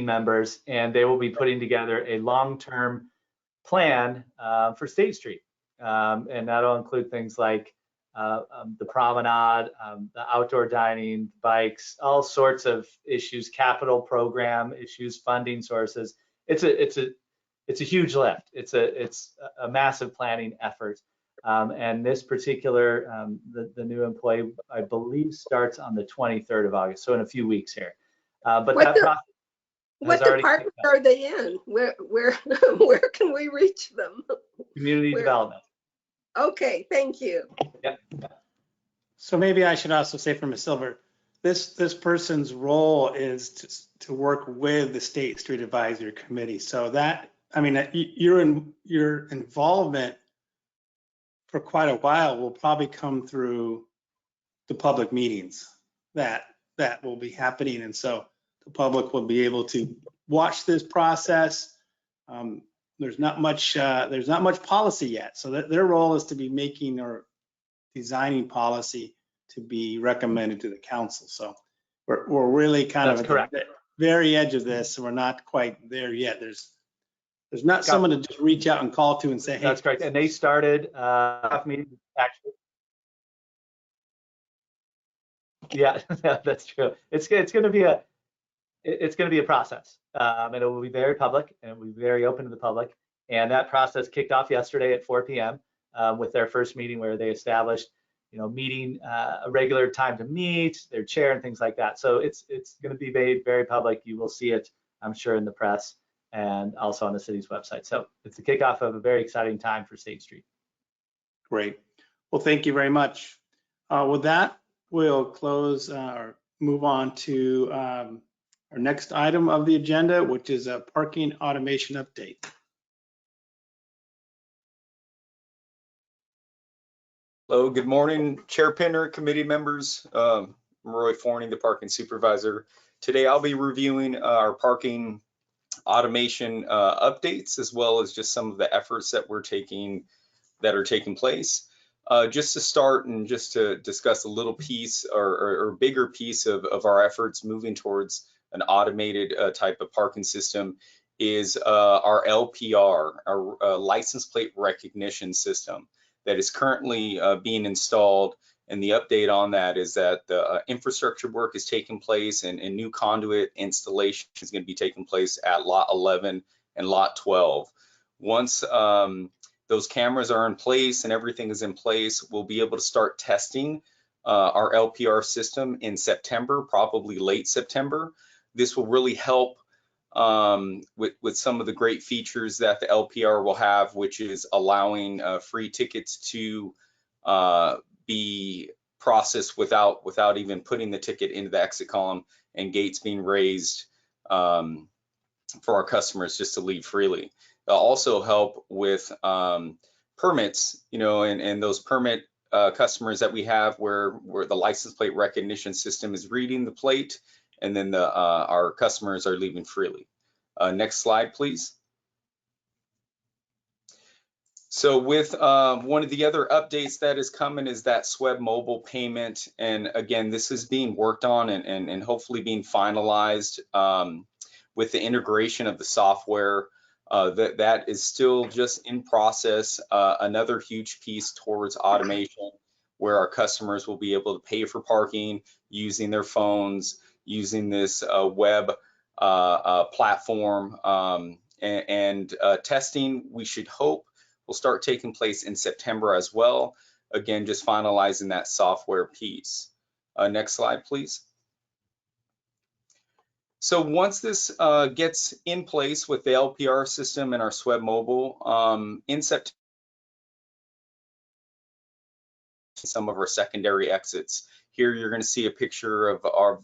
members, and they will be putting together a long-term plan for State Street. And that'll include things like the promenade, the outdoor dining, bikes, all sorts of issues, capital program issues, funding sources. It's a huge lift. It's a massive planning effort. And this particular, the new employee, I believe, starts on the 23rd of August, so in a few weeks here. But that process what department are they in? Where can we reach them? Community development. Okay, thank you. Yep. So maybe I should also say for Ms. Silver, this person's role is to work with the State Street Advisory Committee. So that, I mean, your involvement for quite a while will probably come through the public meetings that will be happening. And so the public will be able to watch this process, know there's not much policy yet. So their role is to be making or designing policy to be recommended to the council. So we're really kind That's of at correct. the very edge of this. So we're not quite there yet. There's not someone to just reach out and call to and say, hey. That's correct. And they started meeting actually. Yeah, that's true. It's going to be a process, and it will be very public and it will be very open to the public. And that process kicked off yesterday at 4 p.m. With their first meeting where they established, meeting a regular time to meet, their chair and things like that. So it's going to be very, very public. You will see it, I'm sure, in the press and also on the city's website. So it's the kickoff of a very exciting time for State Street. Great. Well, thank you very much. With that, we'll close or move on to our next item of the agenda, which is a parking automation update. Hello, good morning, Chair Pinner, committee members. I'm Roy Forney, the parking supervisor. Today I'll be reviewing our parking automation updates, as well as just some of the efforts that are taking place. Just to start and just to discuss a little piece or bigger piece of our efforts moving towards an automated type of parking system is our LPR, our license plate recognition system that is currently being installed. And the update on that is that the infrastructure work is taking place and new conduit installation is going to be taking place at lot 11 and lot 12. Once those cameras are in place and everything is in place, we'll be able to start testing our LPR system in September, probably late September. This will really help with some of the great features that the LPR will have, which is allowing free tickets to be processed without even putting the ticket into the exit column, and gates being raised for our customers just to leave freely. It'll also help with permits, and those permit customers that we have where the license plate recognition system is reading the plate, and then our customers are leaving freely. Next slide, please. So with one of the other updates that is coming is that SWEB mobile payment. And again, this is being worked on and hopefully being finalized with the integration of the software. That is still just in process. Another huge piece towards automation, where our customers will be able to pay for parking using their phones, using this web platform, and testing, we should hope, will start taking place in September as well. Again, just finalizing that software piece. Next slide, please. So once this gets in place with the LPR system and our SWEB mobile, in September, some of our secondary exits. Here you're going to see a picture of our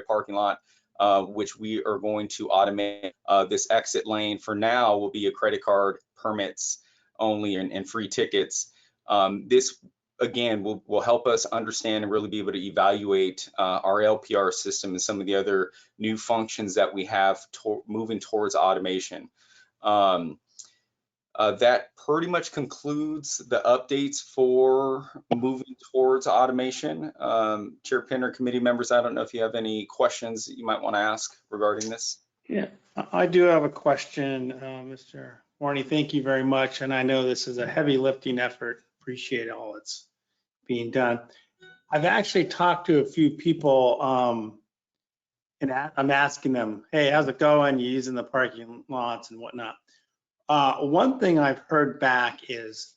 parking lot, which we are going to automate. This exit lane for now will be a credit card, permits only, and free tickets. This again will help us understand and really be able to evaluate our LPR system and some of the other new functions that we have moving towards automation. That pretty much concludes the updates for moving towards automation. Chair Pinner, committee members, I don't know if you have any questions that you might want to ask regarding this. Yeah, I do have a question, Mr. Warney. Thank you very much. And I know this is a heavy lifting effort. Appreciate all that's being done. I've actually talked to a few people and I'm asking them, hey, how's it going? You using the parking lots and whatnot. One thing I've heard back is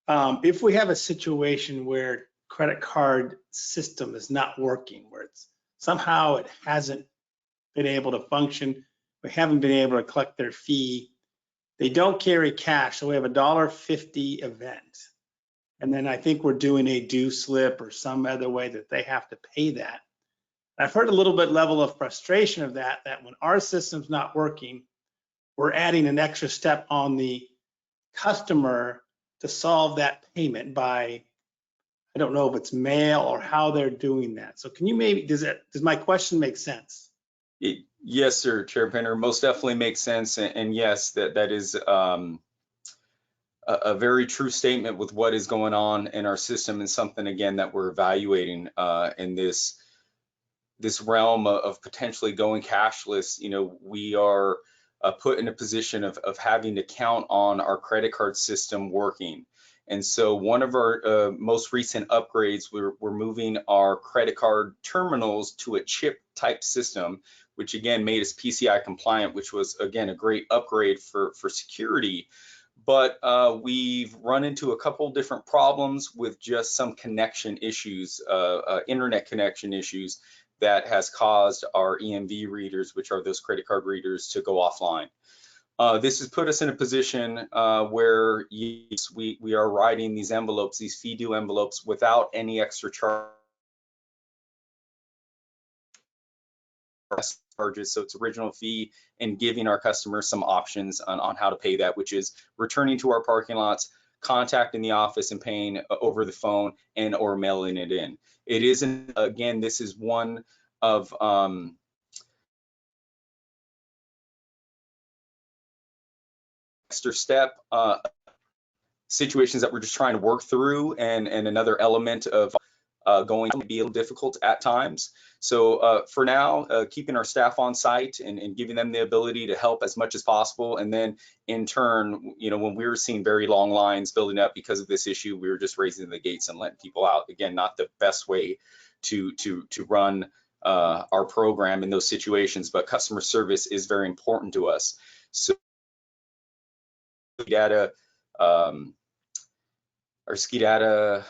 if we have a situation where credit card system is not working, where it's somehow it hasn't been able to function, we haven't been able to collect their fee, they don't carry cash, so we have a $1.50 event. And then I think we're doing a due slip or some other way that they have to pay that. I've heard a little bit level of frustration of that when our system's not working, we're adding an extra step on the customer to solve that payment by I don't know if it's mail or how they're doing that. So can you maybe, does my question make sense? Yes, sir, Chair Pinner, most definitely makes sense. And yes, that is a very true statement with what is going on in our system, and something, again, that we're evaluating in this realm of potentially going cashless. You know, we are put in a position of having to count on our credit card system working. And so one of our most recent upgrades, we're moving our credit card terminals to a chip type system, which again made us PCI compliant, which was again a great upgrade for security. But we've run into a couple different problems with just some connection issues, internet connection issues, that has caused our EMV readers, which are those credit card readers, to go offline. This has put us in a position where yes, we are writing these envelopes, these fee due envelopes, without any extra charges. So it's original fee, and giving our customers some options on how to pay that, which is returning to our parking lots, contacting the office and paying over the phone, and or mailing it in. It isn't, again, this is one of extra step situations that we're just trying to work through, and another element of going to be a little difficult at times. So for now, keeping our staff on site and giving them the ability to help as much as possible. And then in turn, you know, when we were seeing very long lines building up because of this issue, we were just raising the gates and letting people out. Again, not the best way to run our program in those situations, but customer service is very important to us. So data, our SKIDATA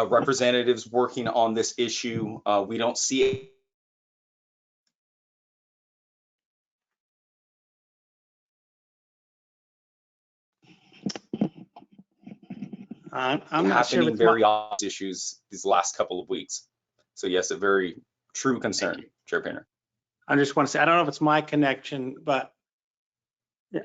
representatives working on this issue. We don't see it I'm not sure if happening it's very often issues these last couple of weeks. So yes, a very true concern, Chair Painter. I just want to say, I don't know if it's my connection, but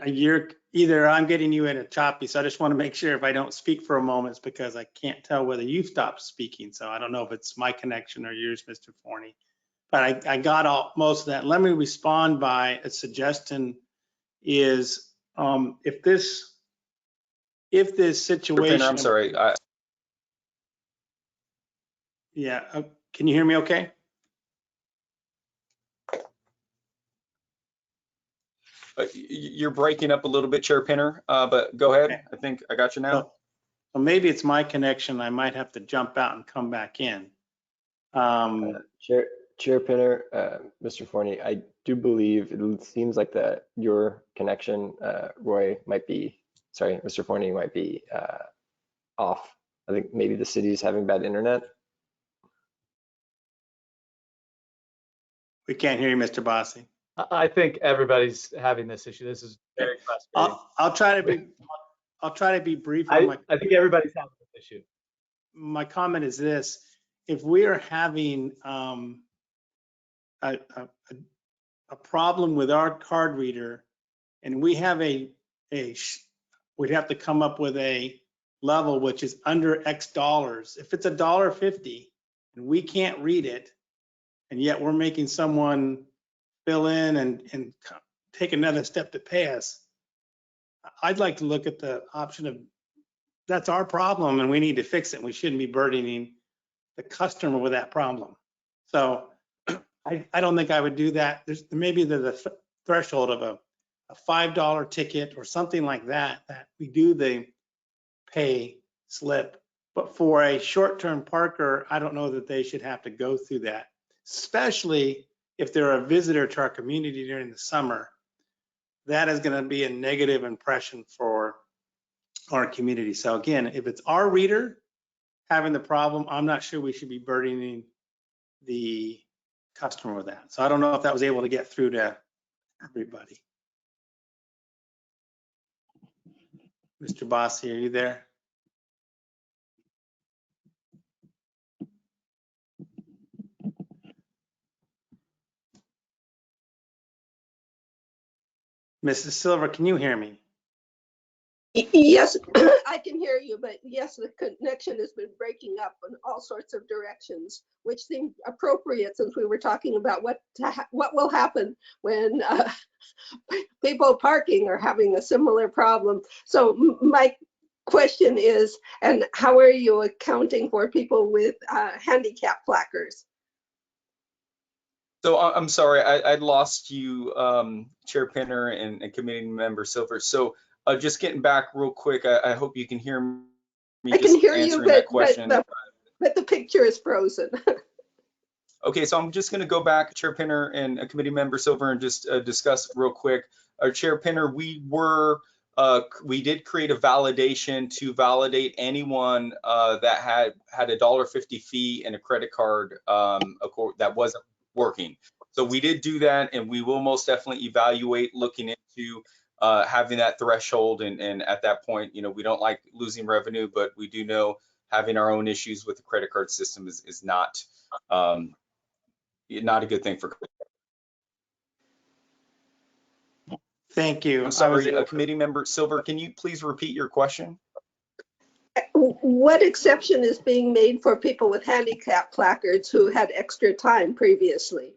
either I'm getting you in a choppy, so I just want to make sure if I don't speak for a moment, it's because I can't tell whether you've stopped speaking. So I don't know if it's my connection or yours, Mr. Forney. But I got most of that. Let me respond by a suggestion is if this situation. Painter, I'm sorry. Yeah, can you hear me okay? You're breaking up a little bit, Chair Pinner, but go ahead. Okay. I think I got you now. So maybe it's my connection. I might have to jump out and come back in. Chair Pinner, Mr. Forney, I do believe it seems like your connection, Roy, might be, sorry, Mr. Forney might be off. I think maybe the city is having bad internet. We can't hear you, Mr. Bossi. I think everybody's having this issue. This is very frustrating. I'll try to be brief. I think everybody's having this issue. My comment is this: if we are having a problem with our card reader, and we have we'd have to come up with a level which is under X dollars. If it's $1.50 and we can't read it, and yet we're making someone fill in and take another step to pay us, I'd like to look at the option of that's our problem and we need to fix it. And we shouldn't be burdening the customer with that problem. So I don't think I would do that. Maybe there's a threshold of a $5 ticket or something like that we do the pay slip. But for a short-term parker, I don't know that they should have to go through that, especially if they're a visitor to our community during the summer. That is going to be a negative impression for our community. So again, if it's our reader having the problem, I'm not sure we should be burdening the customer with that. So I don't know if that was able to get through to everybody. Mr. Bossi, are you there? Mrs. Silver, can you hear me? Yes, I can hear you, but yes, the connection has been breaking up in all sorts of directions, which seemed appropriate since we were talking about what will happen when people parking are having a similar problem. So my question is, and how are you accounting for people with handicap placards? So I'm sorry, I lost you, Chair Pinner and Committee Member Silver. So just getting back real quick, I hope you can hear me. I can just hear you, answering that but question. but the picture is frozen. Okay, so I'm just going to go back, Chair Pinner and Committee Member Silver, and just discuss real quick. Chair Pinner, we did create a validation to validate anyone that had a $1.50 fee and a credit card that wasn't working. So we did do that, and we will most definitely evaluate looking into having that threshold. And at that point, we don't like losing revenue, but we do know having our own issues with the credit card system is not a good thing for. Thank you. I'm sorry, Committee Member Silver, can you please repeat your question? What exception is being made for people with handicap placards who had extra time previously?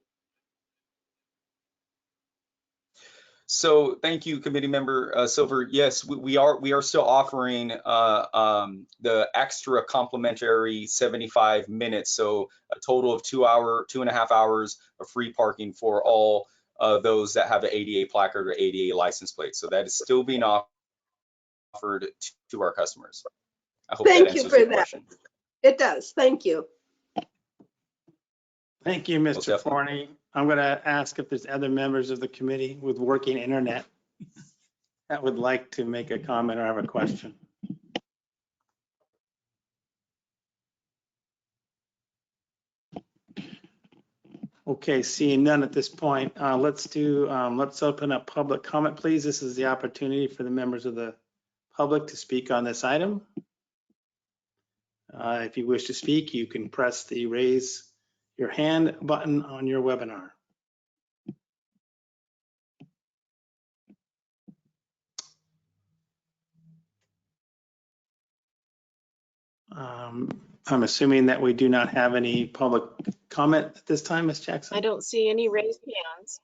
So thank you, Committee Member Silver. Yes, we are still offering the extra complimentary 75 minutes, so a total of 2.5 hours of free parking for all those that have an ADA placard or ADA license plate. So that is still being offered to our customers. I hope that answers your question. It does. Thank you. Thank you, Mr. Forney. I'm going to ask if there's other members of the committee with working internet that would like to make a comment or have a question. Okay, seeing none at this point, let's open up public comment, please. This is the opportunity for the members of the public to speak on this item. If you wish to speak, you can press the raise your hand button on your webinar. I'm assuming that we do not have any public comment at this time, Ms. Jackson? I don't see any raised hands.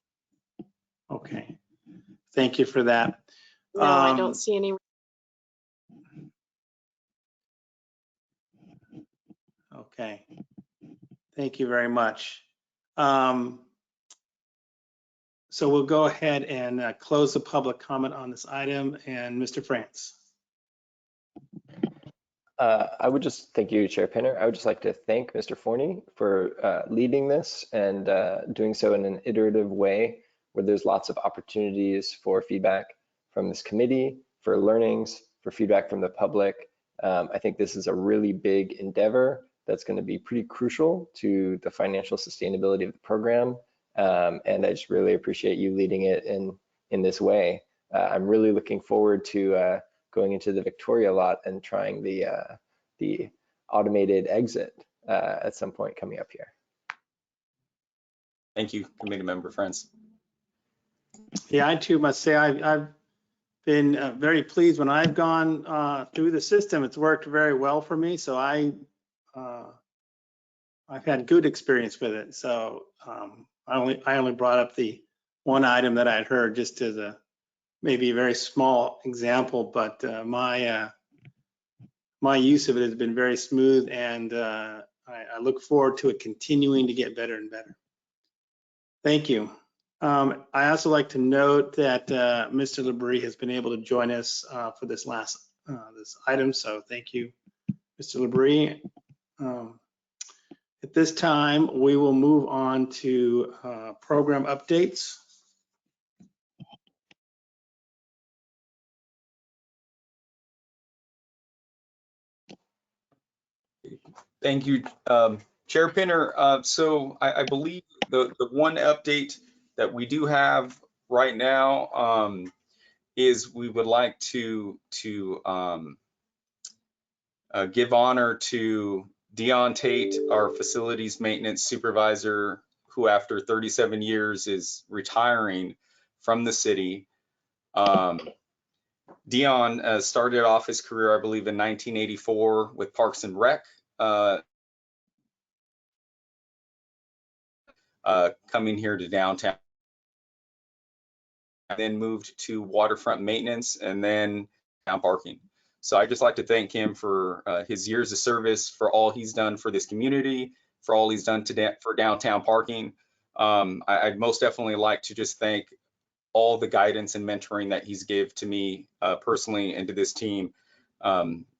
Okay, thank you for that. No, I don't see any. Okay, thank you very much. So we'll go ahead and close the public comment on this item. And Mr. France. I would just thank you, Chair Pinner. I would just like to thank Mr. Forney for leading this and doing so in an iterative way where there's lots of opportunities for feedback from this committee, for learnings, for feedback from the public. I think this is a really big endeavor that's going to be pretty crucial to the financial sustainability of the program. And I just really appreciate you leading it in this way. I'm really looking forward to going into the Victoria lot and trying the automated exit at some point coming up here. Thank you, Committee Member France. Yeah, I too must say I've been very pleased when I've gone through the system. It's worked very well for me. So I've had good experience with it. So I only brought up the one item that I'd heard just as maybe a very small example, but my use of it has been very smooth, and I look forward to it continuing to get better and better. Thank you. I also like to note that Mr. Labrie has been able to join us for this last this item, so thank you, Mr. Labrie. At this time, we will move on to program updates. Thank you, Chair Pinner. So I believe the one update that we do have right now is we would like to give honor to Dion Tate, our facilities maintenance supervisor, who after 37 years is retiring from the city. Dion started off his career, I believe, in 1984 with Parks and Rec, coming here to downtown, and then moved to waterfront maintenance and then town parking. So I'd just like to thank him for his years of service, for all he's done for this community, for all he's done for downtown parking. I'd most definitely like to just thank all the guidance and mentoring that he's gave to me personally and to this team.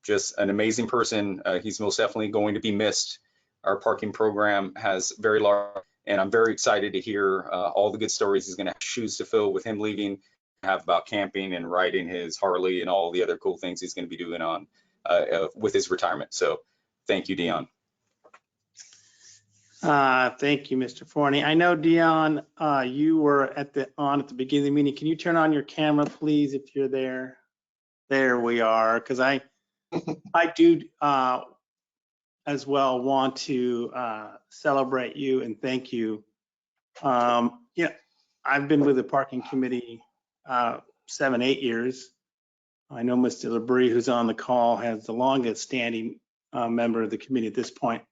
Just an amazing person. He's most definitely going to be missed. Our parking program has very large, and I'm very excited to hear all the good stories he's going to have shoes to fill with him leaving, have about camping and riding his Harley and all the other cool things he's going to be doing on with his retirement. So thank you, Dion. Thank you, Mr. Forney. I know, Dion, you were on at the beginning of the meeting. Can you turn on your camera, please, if you're there? There we are, because I do as well want to celebrate you and thank you. Yeah, I've been with the parking committee 7-8 years. I know Mr. Labrie, who's on the call, has the longest standing member of the committee at this point.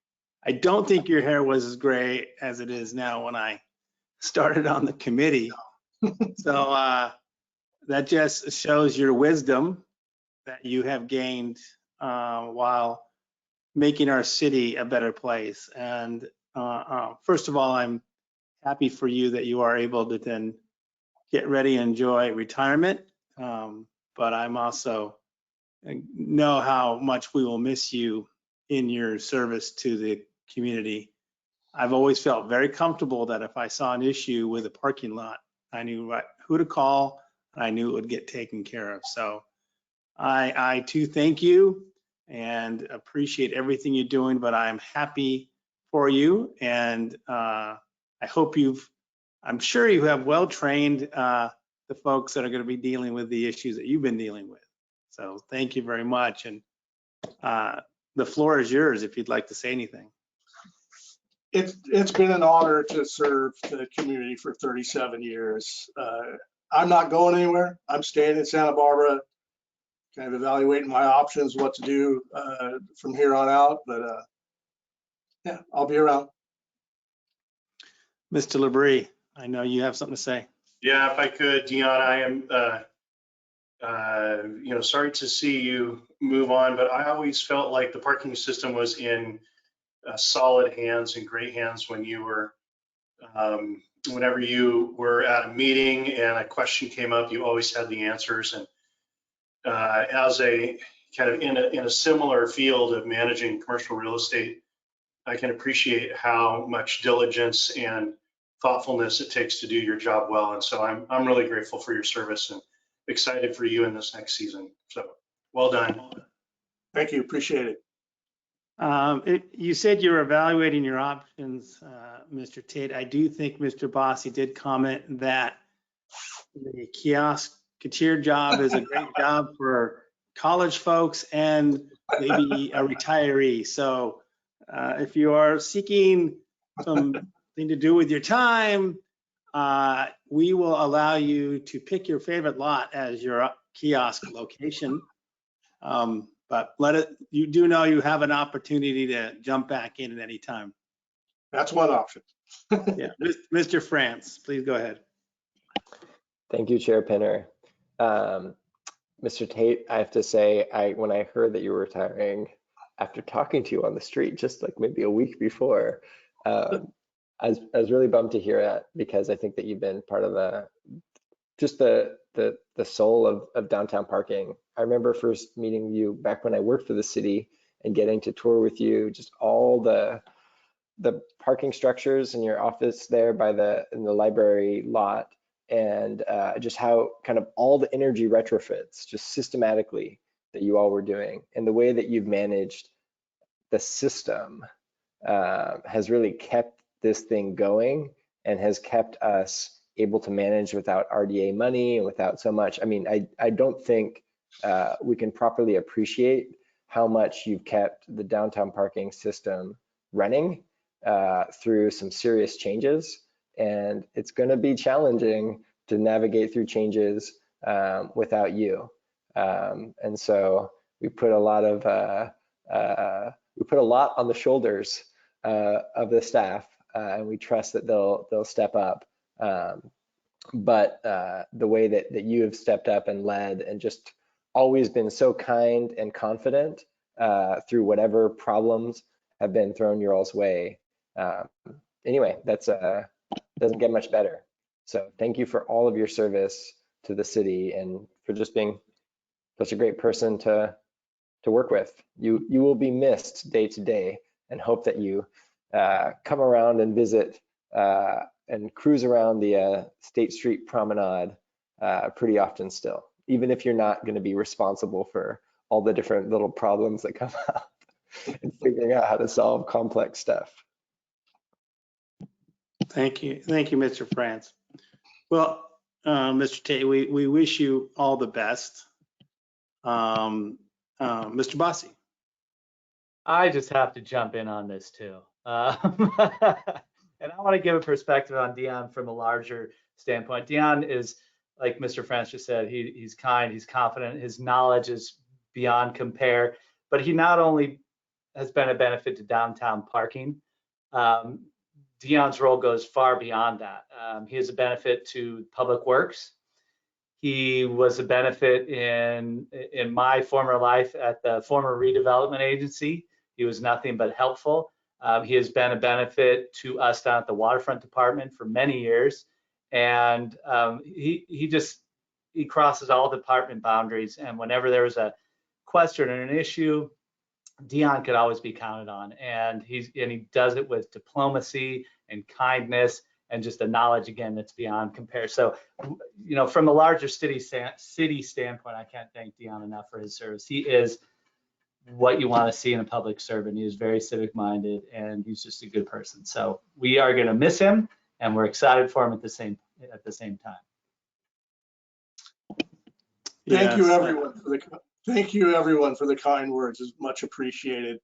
I don't think your hair was as gray as it is now when I started on the committee. So that just shows your wisdom that you have gained while making our city a better place. And first of all, I'm happy for you that you are able to then get ready and enjoy retirement. But I'm also know how much we will miss you in your service to the community. I've always felt very comfortable that if I saw an issue with a parking lot, I knew who to call, and I knew it would get taken care of. So I too thank you and appreciate everything you're doing, but I'm happy for you. And I hope I'm sure you have well-trained the folks that are going to be dealing with the issues that you've been dealing with. So thank you very much. And the floor is yours if you'd like to say anything. It's been an honor to serve the community for 37 years. I'm not going anywhere. I'm staying in Santa Barbara, kind of evaluating my options, what to do from here on out. But yeah, I'll be around. Mr. Labrie, I know you have something to say. Yeah, if I could, Dion, I am, sorry to see you move on, but I always felt like the parking system was in solid hands and great hands when you were, whenever you were at a meeting and a question came up, you always had the answers. And as a kind of in a similar field of managing commercial real estate, I can appreciate how much diligence and thoughtfulness it takes to do your job well. And so I'm really grateful for your service and excited for you in this next season. So well done. Thank you. Appreciate it. You said you were evaluating your options, Mr. Tate. I do think Mr. Bossi did comment that the kiosketeer job is a great job for college folks and maybe a retiree. So if you are seeking something to do with your time, we will allow you to pick your favorite lot as your kiosk location. But you do know you have an opportunity to jump back in at any time. That's one option. Yeah, Mr. France, please go ahead. Thank you, Chair Pinner. Mr. Tate, I have to say, when I heard that you were retiring, after talking to you on the street just like maybe a week before, I was really bummed to hear that, because I think that you've been part of the soul of downtown parking. I remember first meeting you back when I worked for the city and getting to tour with you, just all the parking structures in your office there in the library lot, and just how kind of all the energy retrofits just systematically that you all were doing, and the way that you've managed the system has really kept this thing going and has kept us able to manage without RDA money and without so much. I mean, I don't think we can properly appreciate how much you've kept the downtown parking system running through some serious changes. And it's going to be challenging to navigate through changes without you. And so we put a lot on the shoulders of the staff, and we trust that they'll step up. But the way that you have stepped up and led and just always been so kind and confident through whatever problems have been thrown your all's way. Anyway, that's doesn't get much better. So thank you for all of your service to the city and for just being such a great person to work with. You will be missed day to day, and hope that you come around and visit and cruise around the State Street Promenade pretty often still, even if you're not going to be responsible for all the different little problems that come up and figuring out how to solve complex stuff. Thank you, Mr. France. Well, Mr. Tate, we wish you all the best. Mr. Bossi. I just have to jump in on this too. And I want to give a perspective on Dion from a larger standpoint. Dion is, like Mr. France just said, he's kind, he's confident, his knowledge is beyond compare, but he not only has been a benefit to downtown parking, Dion's role goes far beyond that. He is a benefit to public works. He was a benefit in my former life at the former redevelopment agency. He was nothing but helpful. He has been a benefit to us down at the waterfront department for many years. And he crosses all department boundaries. And whenever there was a question or an issue, Dion could always be counted on. And he does it with diplomacy and kindness and just a knowledge, again, that's beyond compare. So, you know, from a larger city standpoint, I can't thank Dion enough for his service. He is what you want to see in a public servant. He is very civic minded, and he's just a good person. So we are going to miss him, and we're excited for him at the same time. Thank you, everyone, for the kind words. It's much appreciated.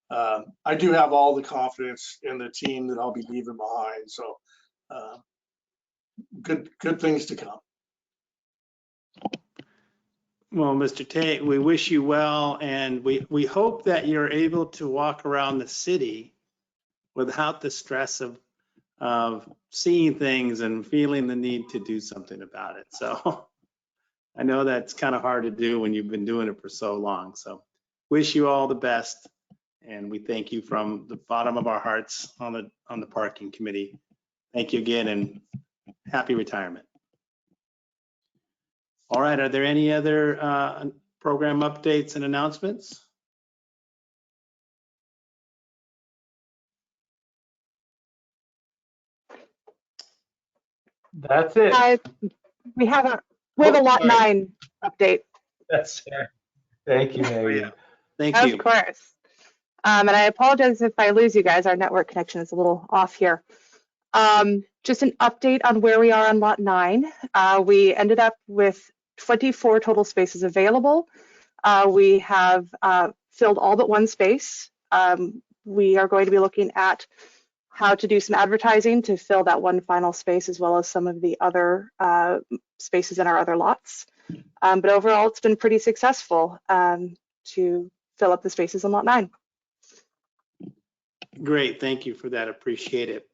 I do have all the confidence in the team that I'll be leaving behind. So good things to come. Well, Mr. Tate, we wish you well, and we hope that you're able to walk around the city without the stress of seeing things and feeling the need to do something about it. So I know that's kind of hard to do when you've been doing it for so long. So wish you all the best, and we thank you from the bottom of our hearts on the parking committee. Thank you again, and happy retirement. All right, are there any other program updates and announcements? That's it. We have a lot 9 update. That's fair. Thank you, Maggie. Yeah. Thank you. Of course. And I apologize if I lose you guys. Our network connection is a little off here. Just an update on where we are on lot 9. We ended up with 24 total spaces available. We have filled all but one space. We are going to be looking at how to do some advertising to fill that one final space, as well as some of the other spaces in our other lots. But overall, it's been pretty successful to fill up the spaces in lot 9. Great, thank you for that. Appreciate it.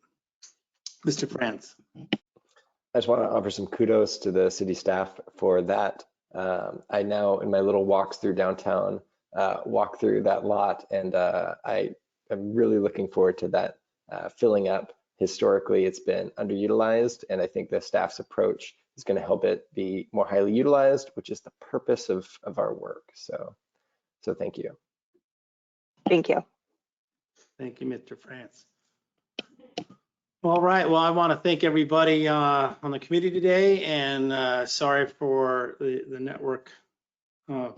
Mr. France. I just want to offer some kudos to the city staff for that. I now, in my little walks through downtown, walk through that lot, and I am really looking forward to that filling up. Historically, it's been underutilized, and I think the staff's approach is going to help it be more highly utilized, which is the purpose of our work. So thank you. Thank you. Thank you, Mr. France. All right, well, I want to thank everybody on the committee today, and sorry for the network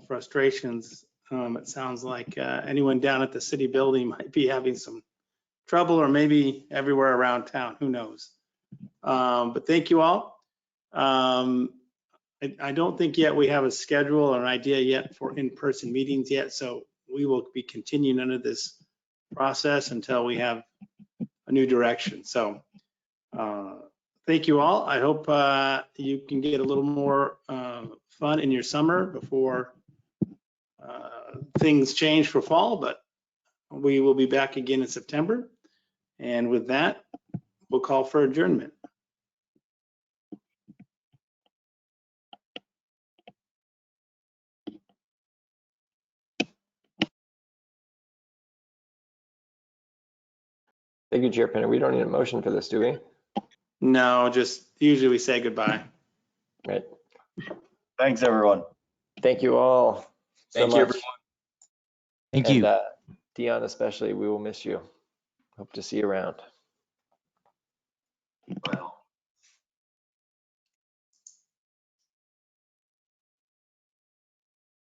frustrations. It sounds like anyone down at the city building might be having some trouble, or maybe everywhere around town, who knows. But thank you all. I don't think yet we have a schedule or an idea yet for in-person meetings yet, so we will be continuing under this process until we have a new direction. So thank you all. I hope you can get a little more fun in your summer before things change for fall, but we will be back again in September. And with that, we'll call for adjournment. Thank you, Chair Pinner. We don't need a motion for this, do we? No, just usually we say goodbye. Right. Thanks, everyone. Thank you all so Thank you, much. everyone. Thank And you. Dion especially, we will miss you. Hope to see you around. Well.